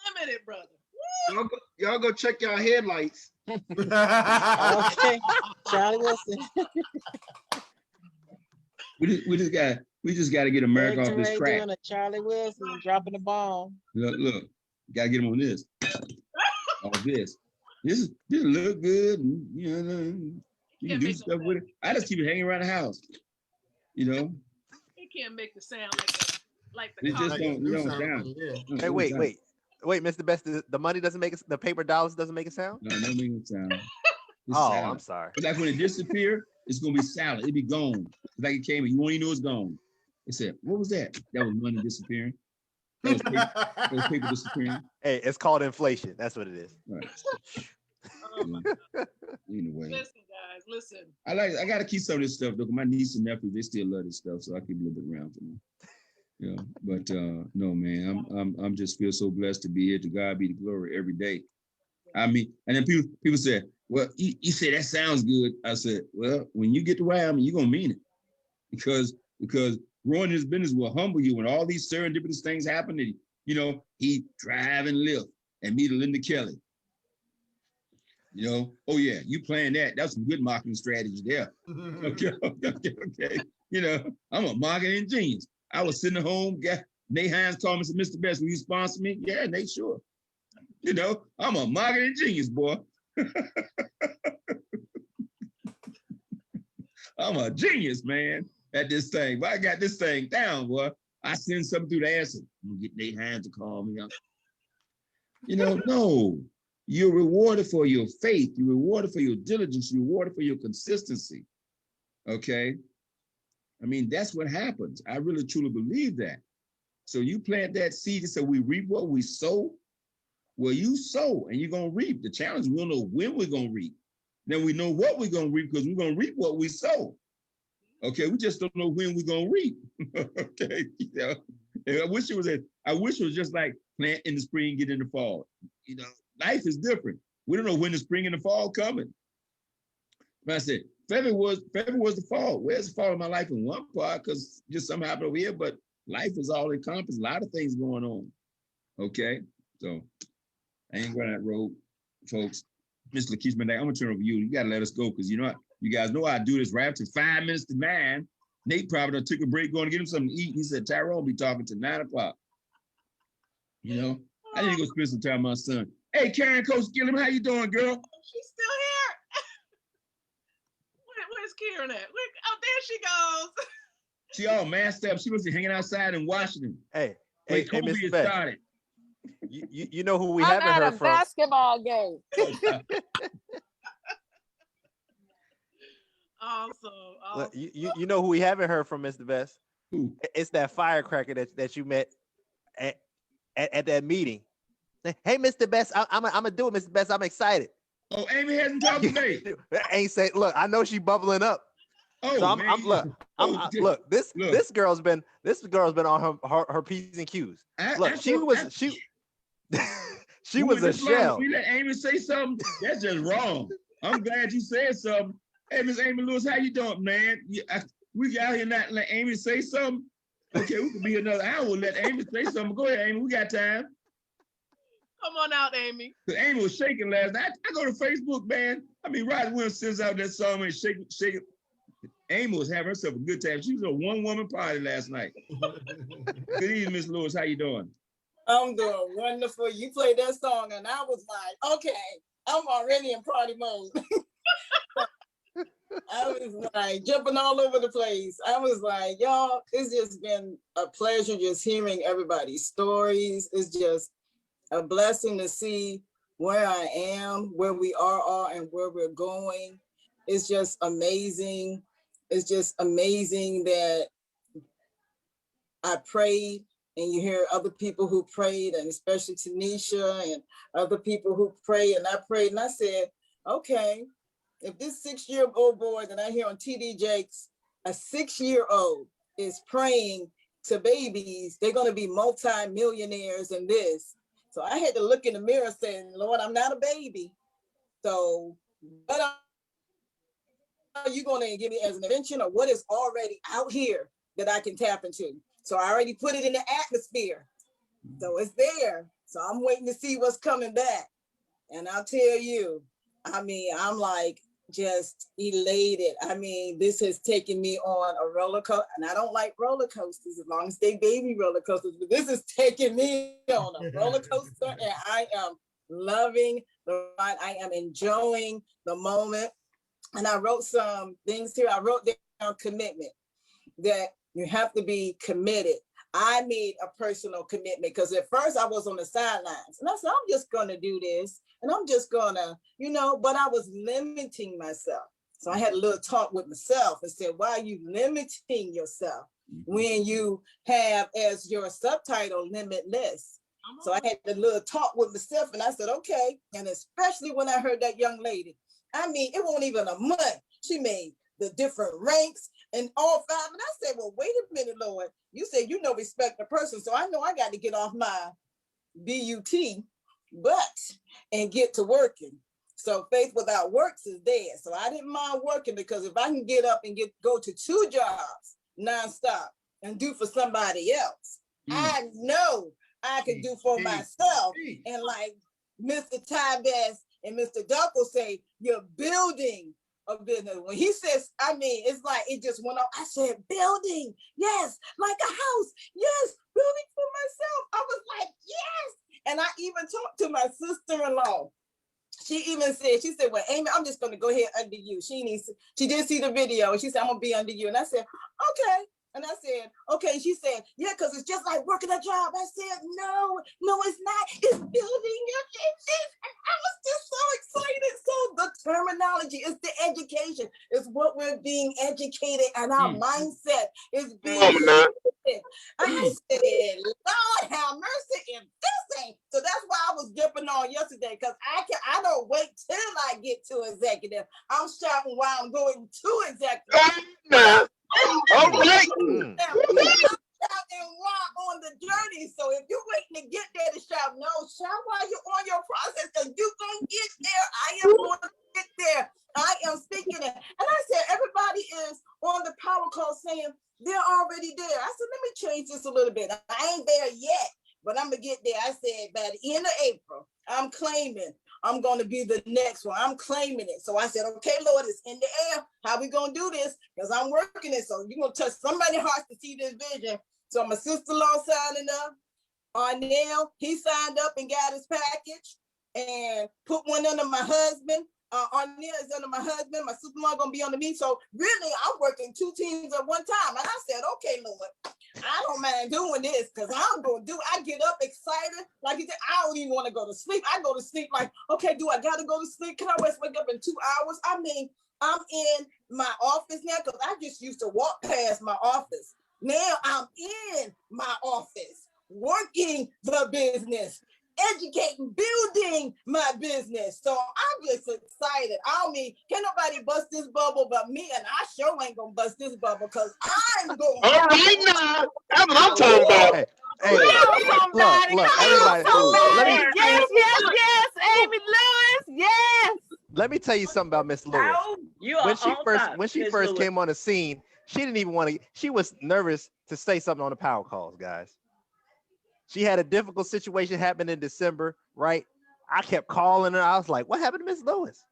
Unlimited, brother. Y'all go check y'all headlights. Okay, Charlie Wilson. We just got to get America off this Ray crack. doing a Charlie Wilson dropping the ball. Look, gotta get him on this. All this. This look good, and you can do stuff with it. I just keep it hanging around the house. It can't make the sound like the it just don't sound. Hey, wait, Mr. Best, the money doesn't make it, the paper dollars doesn't make a sound? No, don't make it sound. Oh, silent. I'm sorry. But like when it disappear, it's gonna be silent. It'll be gone. Like it came, you won't even know it's gone. It said, what was that? That was money disappearing. That was paper disappearing. Hey, it's called inflation. That's what it is. Right. Anyway. Listen, guys, listen. I gotta keep some of this stuff though. My niece and nephews, they still love this stuff, so I keep a little bit around for them. But no, man, I'm just feel so blessed to be here. To God be the glory every day. I mean, and then people say, well, you said that sounds good. I said, well, when you get to where I am, you're gonna mean it, because growing this business will humble you when all these serendipitous things happen. And he drive and live and meet Linda Kelly. Oh yeah, you playing that? That's some good marketing strategy there. Okay. I'm a marketing genius. I was sitting at home. Nate Hines called me and said, Mr. Best, will you sponsor me? Yeah, Nate, sure. I'm a marketing genius, boy. I'm a genius, man, at this thing. But I got this thing down, boy. I send something through the answer. I'm gonna get Nate Hines to call me up. No. You're rewarded for your faith. You're rewarded for your diligence. You're rewarded for your consistency. Okay? I mean, that's what happens. I really, truly believe that. So you plant that seed and say, we reap what we sow. Well, you sow and you're going to reap. The challenge, we don't know when we're going to reap. Then we know what we're going to reap because we're going to reap what we sow. Okay? We just don't know when we're going to reap. Okay? And I wish it was just like plant in the spring, get in the fall. Life is different. We don't know when the spring and the fall coming. But I said, February was the fall. Where's the fall in my life in one part? Because just something happened over here, but life is all encompassed. A lot of things going on. Okay? So I ain't going that road, folks. Miss Lakeisha McKnight, I'm gonna turn over to you. You gotta let us go because you guys know I do this right after 5 minutes to 9. Nate probably took a break going to get him something to eat. He said, Tyrone will be talking to 9 o'clock. I need to go spend some time with my son. Hey, Karen, Coach Gillum, how you doing, girl? She's still here. Where's Karen at? There she goes. She all masked up. She was hanging outside in Washington. Hey, Mr. Best. Started. You know who we haven't heard from? Basketball game. Awesome. Look, you know who we haven't heard from, Mr. Best? Who? It's that firecracker that you met at that meeting. Hey, Mr. Best, I'm gonna do it, Mr. Best. I'm excited. Oh, Amy hasn't talked to me. Ain't say, look, I know she bubbling up. Oh, so look, this girl's been on her P's and Q's. She was a shell. We let Amy say something. That's just wrong. I'm glad you said something. Hey, Miss Amy Lewis, how you doing, man? We got here not let Amy say something. Okay, we could be another hour. Let Amy say something. Go ahead, Amy. We got time. Come on out, Amy. Amy was shaking last night. I go to Facebook, man. I mean, Roddy Williams sends out that song and shaking. Amy was having herself a good time. She was a one-woman party last night. Good evening, Miss Lewis. How you doing? I'm doing wonderful. You played that song and I was like, okay, I'm already in party mode. I was like jumping all over the place. I was like, y'all, it's just been a pleasure just hearing everybody's stories. It's just a blessing to see where I am, where we are, and where we're going. It's just amazing. It's just amazing that I prayed and you hear other people who prayed, and especially Tanisha and other people who pray. And I prayed and I said, okay, if this 6-year-old boy that I hear on TD Jakes, a 6-year-old is praying to babies, they're going to be multi-millionaires in this. So I had to look in the mirror saying, Lord, I'm not a baby. So what are you going to give me as an invention, or what is already out here that I can tap into? So I already put it in the atmosphere. So it's there. So I'm waiting to see what's coming back. And I'll tell you, I mean, I'm like, just elated. I mean, this has taken me on a roller coaster, and I don't like roller coasters as long as they baby roller coasters, but this is taking me on a roller coaster, and I am loving the ride. I am enjoying the moment. And I wrote some things here. I wrote down commitment, that you have to be committed. I made a personal commitment because at first I was on the sidelines and I said, I'm just going to do this and I'm just going to, but I was limiting myself. So I had a little talk with myself and said, why are you limiting yourself when you have as your subtitle limitless? So I had a little talk with myself and I said, okay. And especially when I heard that young lady, I mean, it wasn't even a month. She made the different ranks and all five. And I said, well, wait a minute, Lord. You said, respect the person. So I know I got to get off my butt and get to working. So faith without works is dead. So I didn't mind working because if I can get up and go to 2 jobs nonstop and do for somebody else, I know I can do for myself. And like Mr. Tybes and Mr. Duckle say, you're building a business. When he says, I mean, it's like it just went off. I said, building, yes, like a house, yes, building for myself. I was like, yes. And I even talked to my sister-in-law. She even said, well, Amy, I'm just going to go ahead under you. She did see the video. And she said, I'm going to be under you. And I said, okay. And I said, okay. She said, yeah, because it's just like working a job. I said, no, it's not. It's building your business. And I was just so excited. So the terminology is the education. It's what we're being educated and our mindset is being shifted. I said, Lord have mercy if this ain't. So that's why I was jumping on yesterday because I don't wait till I get to executive. I'm shouting while I'm going to executive. All right. On the journey. So if you're waiting to get there to shout, no, shout while you're on your process because you're going to get there. I am going to get there. I am speaking it. And I said, everybody is on the power call saying they're already there. I said, let me change this a little bit. I ain't there yet, but I'm going to get there. I said, by the end of April, I'm claiming I'm going to be the next one. I'm claiming it. So I said, okay, Lord, it's in the air. How we going to do this? Because I'm working it. So you're going to touch somebody's heart to see this vision. So my sister-in-law signing up. Arnell, he signed up and got his package and put one under my husband. Arnell is under my husband. My sister-in-law going to be under me. So really, I'm working 2 teams at one time. And I said, okay, Lord, I don't mind doing this because I'm going to do it. I get up excited. Like you said, I don't even want to go to sleep. I go to sleep like, okay, do I got to go to sleep? Can I wake up in 2 hours? I mean, I'm in my office now because I just used to walk past my office. Now I'm in my office, working the business, educating, building my business. So I'm just excited. I mean, can't nobody bust this bubble but me, and I sure ain't gonna bust this bubble because I'm going. All right now, that's what I'm talking about. Hey, look, everybody. Yes, Amy Lewis, yes. Let me tell you something about Miss Lewis. When she first came on the scene, she didn't even want to. She was nervous to say something on the power calls, guys. She had a difficult situation happen in December, right? I kept calling her. I was like, what happened to Miss Lewis?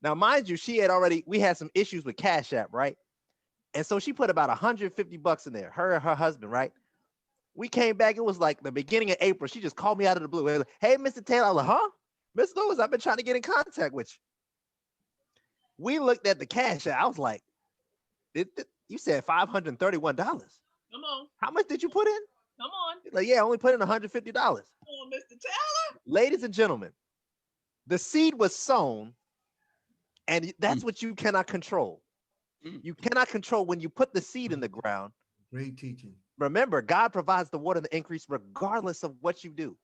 Now, mind you, we had some issues with Cash App, right? And so she put about $150 in there, her and her husband, right? We came back, it was like the beginning of April. She just called me out of the blue. Like, hey, Mr. Taylor. I was like, huh? Miss Lewis, I've been trying to get in contact with you. We looked at the Cash App. I was like, you said $531. Come on. How much did you put in? Come on. Like, yeah, I only put in $150. Come on, Mr. Taylor. Ladies and gentlemen, the seed was sown, and that's what you cannot control. You cannot control when you put the seed in the ground. Great teaching. Remember, God provides the water and the increase regardless of what you do.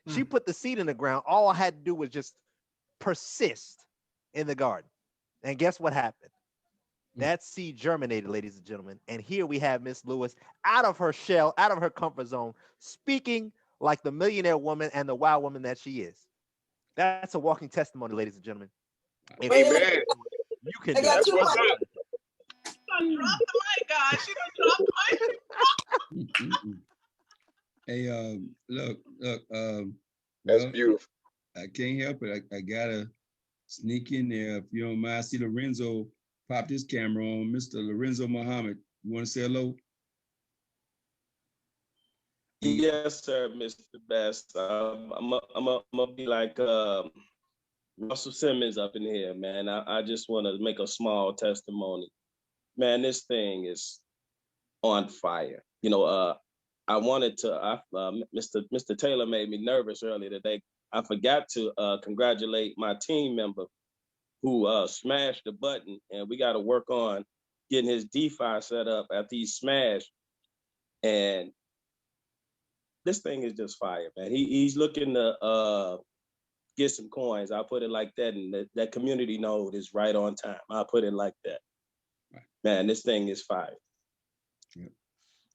She put the seed in the ground. All I had to do was just persist in the garden. And guess what happened? That seed germinated, ladies and gentlemen. And here we have Miss Lewis out of her shell, out of her comfort zone, speaking like the millionaire woman and the wild woman that she is. That's a walking testimony, ladies and gentlemen. Amen. You can do it. What's up? Drop the mic, guys. She done dropped the mic. Hey, look. That's beautiful. I can't help it. I gotta Sneak in there if you don't mind. I see Lorenzo pop his camera on. Mr. Lorenzo Muhammad, you want to say hello? Yes, sir, Mr. Best. I'm gonna be like Russell Simmons up in here, man. I just want to make a small testimony. Man, this thing is on fire. You know, I wanted to, Mr. Taylor made me nervous earlier today. I forgot to congratulate my team member who smashed the button, and we got to work on getting his DeFi set up after he smashed. And this thing is just fire, man. He's looking to get some coins. I'll put it like that, and that community node is right on time. I'll put it like that. Man, this thing is fire. Yep.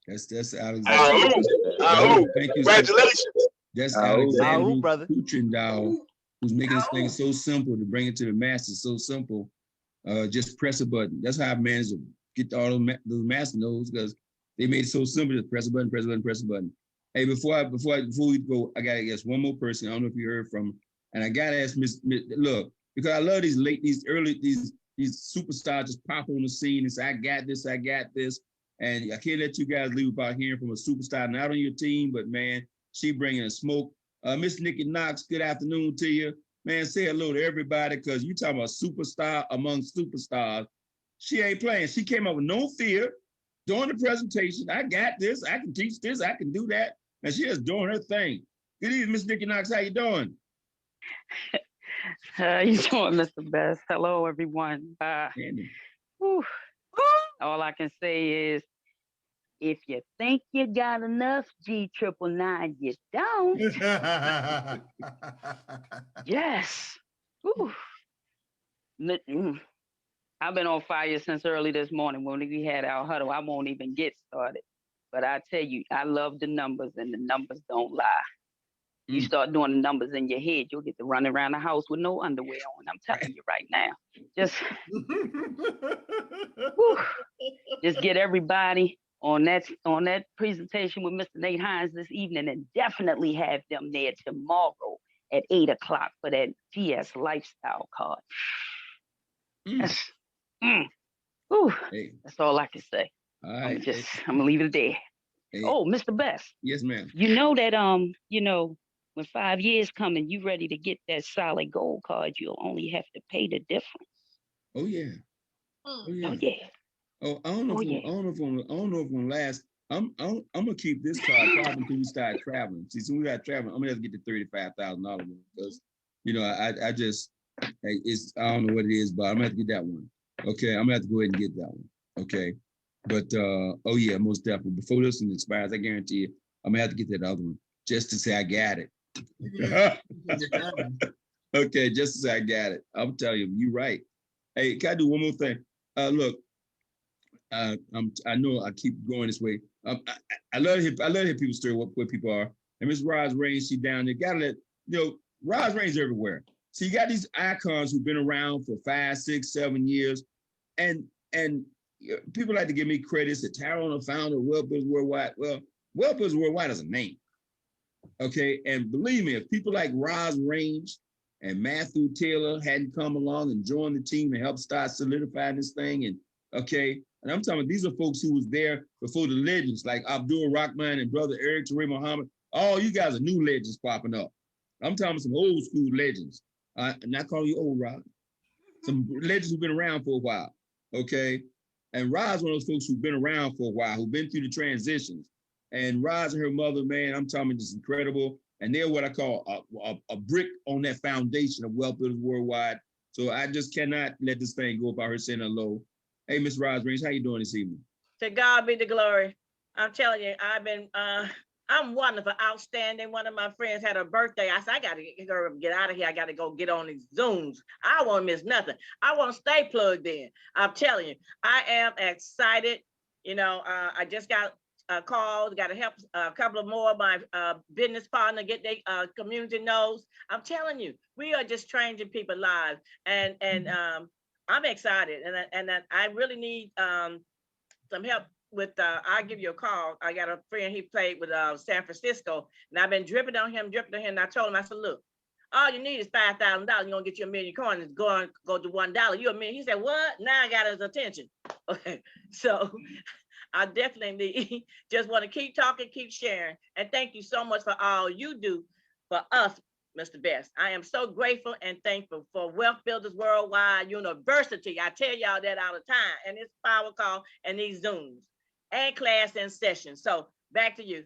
That's Alex. Thank you. Congratulations. That's Alexander Kuchendow, who's making this thing so simple to bring it to the masses. So simple. Just press a button. That's how I managed to get all those master nodes, because they made it so simple to press a button, press a button, press a button. Hey, before we go, I gotta ask one more person. I don't know if you heard from, and I gotta ask Miss. Look, because I love these superstars just pop on the scene and say, I got this, and I can't let you guys leave without hearing from a superstar not on your team, but man, she bringing a smoke. Miss Nikki Knox, good afternoon to you, man. Say hello to everybody, because you talking about superstar among superstars. She ain't playing. She came up with no fear during the presentation. I got this. I can teach this. I can do that. And she just doing her thing. Good evening, Miss Nikki Knox. How you doing? How you doing, Mr. Best? Hello, everyone. All I can say is, if you think you got enough G999, you don't. Yes. I've been on fire since early this morning when we had our huddle. I won't even get started. But I tell you, I love the numbers, and the numbers don't lie. You start doing the numbers in your head, you'll get to run around the house with no underwear on. I'm telling you right now. Just get everybody on that presentation with Mr. Nate Hines this evening, and definitely have them there tomorrow at 8 o'clock for that GS lifestyle card. That's all I can say. All right. I'm gonna leave it there. Hey. Oh, Mr. Best. Yes, ma'am. You know that when 5 years come and you ready to get that solid gold card, you'll only have to pay the difference. Oh yeah. Oh yeah. Oh, I don't know if I'm gonna last. I'm gonna keep this card probably until we start traveling. See, so we got traveling. I'm gonna have to get the $35,000 because I just I don't know what it is, but I'm gonna have to get that one. Okay, I'm gonna have to go ahead and get that one. Okay. But oh yeah, most definitely. Before this one expires, I guarantee you, I'm gonna have to get that other one just to say I got it. Okay, just to say I got it. I'm telling you, you're right. Hey, can I do one more thing? Look, I know I keep going this way. I love to hear people story where people are. And Miss Roz Raines, she down there. Gotta let Roz Raines everywhere. So you got these icons who've been around for 5, 6, 7 years, and people like to give me credits that Tyrone, the founder of Wealth Builders Worldwide. Well, Wealth Builders Worldwide is a name. Okay, and believe me, if people like Roz Raines and Matthew Taylor hadn't come along and joined the team and helped start solidifying this thing, and I'm talking about these are folks who was there before the legends like Abdul Rahman and brother Eric Tariq Muhammad. All you guys are new legends popping up. I'm talking about some old school legends. I'm not calling you old, Rob. Some legends who've been around for a while. Okay. And Rod's one of those folks who've been around for a while, who've been through the transitions. And Rod's and her mother, man, I'm talking just incredible. And they're what I call a brick on that foundation of Wealth Builders Worldwide. So I just cannot let this thing go without her saying hello. Hey, Miss Roz Raines, how you doing this evening? To God be the glory. I'm telling you, I'm wonderful, outstanding. One of my friends had a birthday. I said, I got to get out of here. I got to go get on these Zooms. I won't miss nothing. I want to stay plugged in. I'm telling you, I am excited. I just got a call. Got to help a couple of more of my business partners get their community nodes. I'm telling you, we are just changing people's lives. And I'm excited. And I really need some help with, I'll give you a call. I got a friend, he played with San Francisco, and I've been dripping on him. And I told him, I said, look, all you need is $5,000. You're gonna get you a million coins. Go to $1. You a million. He said, what? Now I got his attention. Okay, so I definitely just want to keep talking, keep sharing, and thank you so much for all you do for us, Mr. Best. I am so grateful and thankful for Wealth Builders Worldwide University. I tell y'all that all the time, and it's power call and these Zooms and class and sessions. So back to you.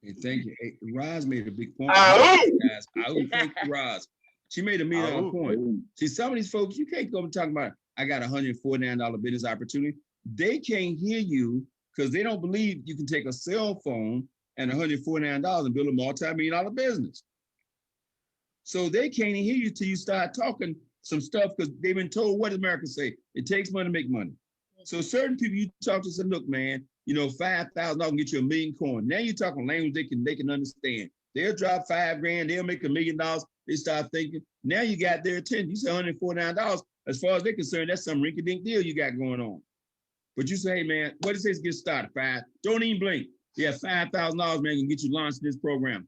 Hey, thank you. Hey, Roz made a big point. Guys, thank you, Roz. She made a $1 million point. See, some of these folks, you can't go and talk about, I got a $149 business opportunity. They can't hear you because they don't believe you can take a cell phone and $149 and build a multi-million-dollar business. So they can't hear you till you start talking some stuff because they've been told what does America say? It takes money to make money. So certain people you talk to say, look, man, you know, $5,000 can get you a million coins. Now you're talking language they can understand. They'll drop $5,000, they'll make $1 million. They start thinking. Now you got their attention. You say $149. As far as they're concerned, that's some rinky-dink deal you got going on. But you say, hey, man, what it says get started? $5. Don't even blink. Yeah, $5,000, man, can get you launched in this program.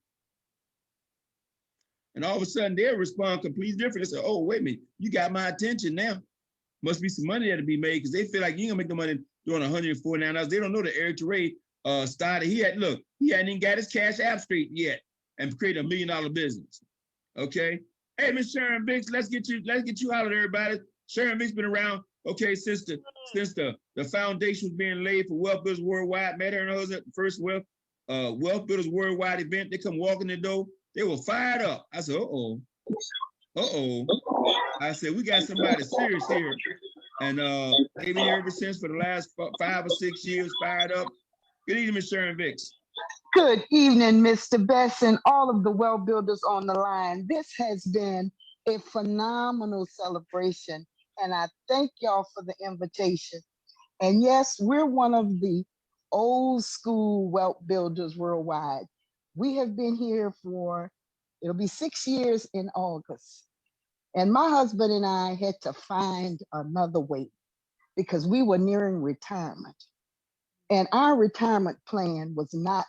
And all of a sudden, they'll respond completely different. They say, oh, wait a minute, you got my attention now. Must be some money there to be made because they feel like you ain't gonna make the money doing $149. They don't know that Eric Teray started. He hadn't even got his cash app straight yet and created $1 million business. Okay. Hey, Miss Sharon Biggs, let's get you out of there, everybody. Sharon Biggs been around, okay, since the foundation was being laid for Wealth Builders Worldwide. Met her and her husband at the first Wealth Builders Worldwide event. They come walking the door. They were fired up. I said, uh-oh. I said, we got somebody serious here. And they've been here ever since for the last 5 or 6 years, fired up. Good evening, Ms. Sharon Vicks. Good evening, Mr. Best, and all of the well builders on the line. This has been a phenomenal celebration, and I thank y'all for the invitation. And yes, we're one of the old school wealth builders worldwide. We have been here for, it'll be 6 years in August. And my husband and I had to find another way because we were nearing retirement. And our retirement plan was not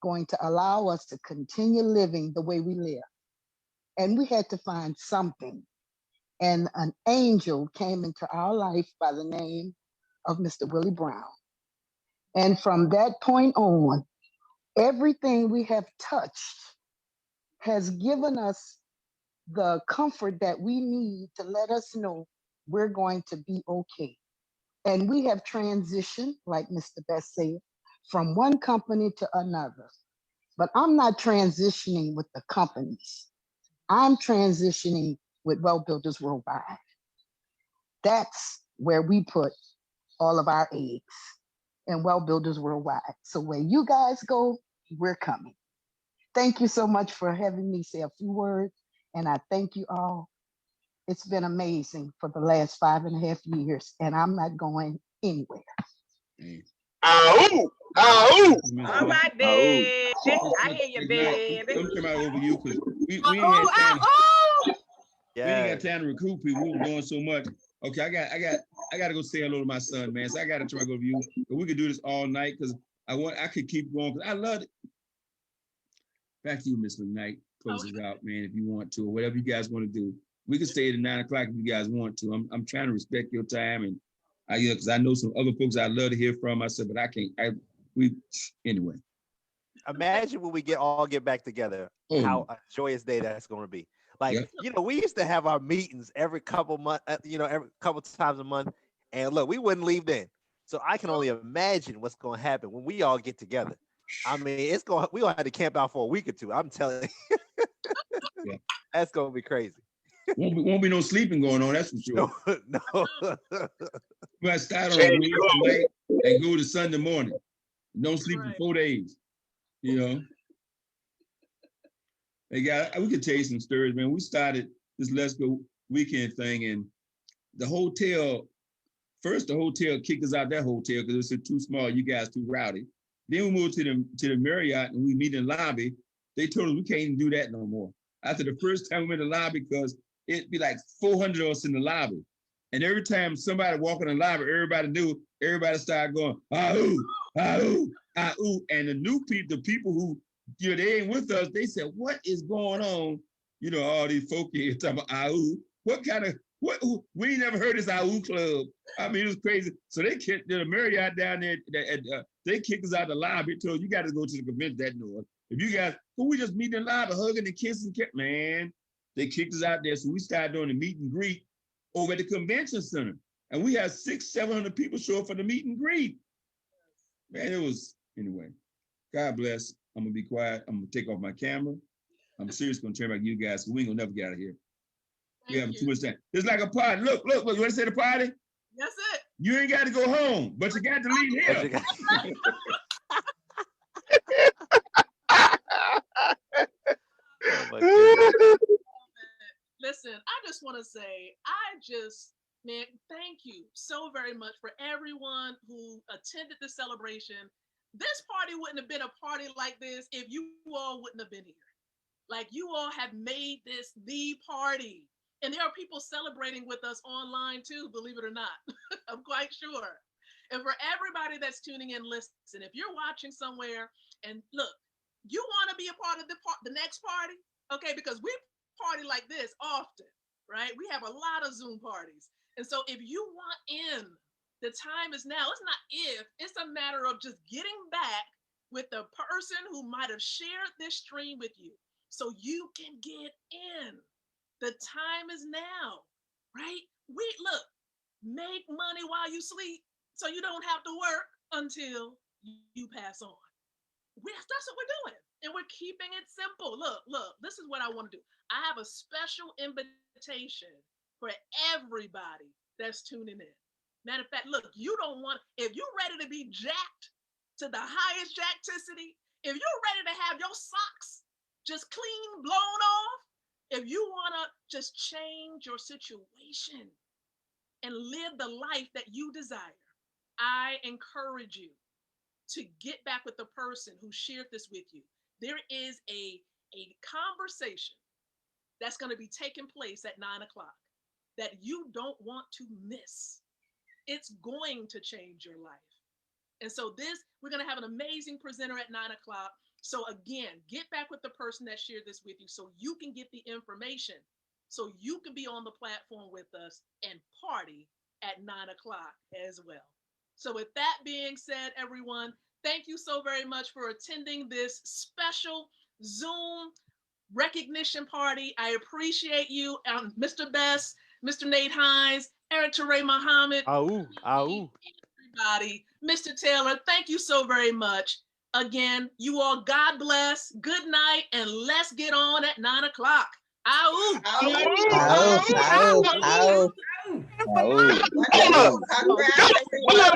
going to allow us to continue living the way we live. And we had to find something. And an angel came into our life by the name of Mr. Willie Brown. And from that point on, everything we have touched has given us the comfort that we need to let us know we're going to be okay. And we have transitioned, like Mr. Best said, from one company to another. But I'm not transitioning with the companies. I'm transitioning with Well Builders Worldwide. That's where we put all of our eggs in Well Builders Worldwide. So where you guys go, we're coming. Thank you so much for having me say a few words. And I thank you all. It's been amazing for the last 5.5 years, and I'm not going anywhere. All right, baby. I hear you, baby. I'm coming out over you because we ain't had time. We ain't got time to recoup people. We were doing so much. Okay, I got to go say hello to my son, man. So I got to try to go over you. But we could do this all night because I could keep going because I love it. Back to you, Miss McKnight. Close it out, man, if you want to, or whatever you guys want to do. We can stay at 9 o'clock if you guys want to. I'm trying to respect your time, and because I know some other folks I'd love to hear from. I said, but I can't. Anyway. Imagine when we get back together, how a joyous day that's going to be. Like, we used to have our meetings every couple months, every couple times a month, and look, we wouldn't leave then. So I can only imagine what's going to happen when we all get together. I mean, we gonna have to camp out for a week or two. I'm telling you, that's gonna be crazy. Won't be no sleeping going on. That's for sure. No. We gotta start on Wednesday night and go to Sunday morning. Don't sleep for 4 days. Hey, guys, we could tell you some stories, man. We started this Let's Go weekend thing, and the hotel kicked us out that hotel because it was too small. You guys too rowdy. Then we moved to the Marriott and we meet in the lobby. They told us we can't even do that no more. After the first time we went in the lobby, because it'd be like 400 of us in the lobby. And every time somebody walked in the lobby, everybody started going, ah-ooh, ah-ooh, ah-ooh. And the new people, the people who, they ain't with us, they said, what is going on You know, all these folk here talking about AU. What kind of, we ain't never heard this AU club. I mean, it was crazy. So they kicked the Marriott down there, they kicked us out the lobby, told you got to go to the convention that door. If you guys, can we just meet in the lobby, hugging and kissing? Man, they kicked us out there. So we started doing the meet and greet over at the convention center. And we had 600-700 people show up for the meet and greet. Man, it was, anyway, God bless. I'm gonna be quiet. I'm gonna take off my camera. I'm seriously gonna turn back to you guys, so we ain't gonna never get out of here. We have too much time. It's like a party. Look, you want to say the party? That's it. You ain't got to go home, but you got to leave here. Oh my goodness. Listen, I just want to say, man, thank you so very much for everyone who attended the celebration. This party wouldn't have been a party like this if you all wouldn't have been here. Like, you all have made this the party. And there are people celebrating with us online too, believe it or not. I'm quite sure. And for everybody that's tuning in, listen, if you're watching somewhere and look, you want to be a part of the next party, okay? Because we party like this often, right? We have a lot of Zoom parties. And so if you want in, the time is now. It's not if, it's a matter of just getting back with the person who might have shared this stream with you so you can get in. The time is now, right? Look, make money while you sleep so you don't have to work until you pass on. That's what we're doing. And we're keeping it simple. Look, this is what I want to do. I have a special invitation for everybody that's tuning in. Matter of fact, look, if you're ready to be jacked to the highest jackticity, if you're ready to have your socks just clean, blown off, if you want to just change your situation and live the life that you desire, I encourage you to get back with the person who shared this with you. There is a conversation that's going to be taking place at 9 o'clock that you don't want to miss. It's going to change your life. And so we're going to have an amazing presenter at 9 o'clock. So again, get back with the person that shared this with you so you can get the information, so you can be on the platform with us and party at 9 o'clock as well. So with that being said, everyone, thank you so very much for attending this special Zoom recognition party. I appreciate you, Mr. Best, Mr. Nate Hines, Eric Teray Muhammad, everybody, Mr. Taylor, thank you so very much. Again, you all, God bless, good night, and let's get on at 9 o'clock. Ow! Ow, ow, ow, ow. Congratulations.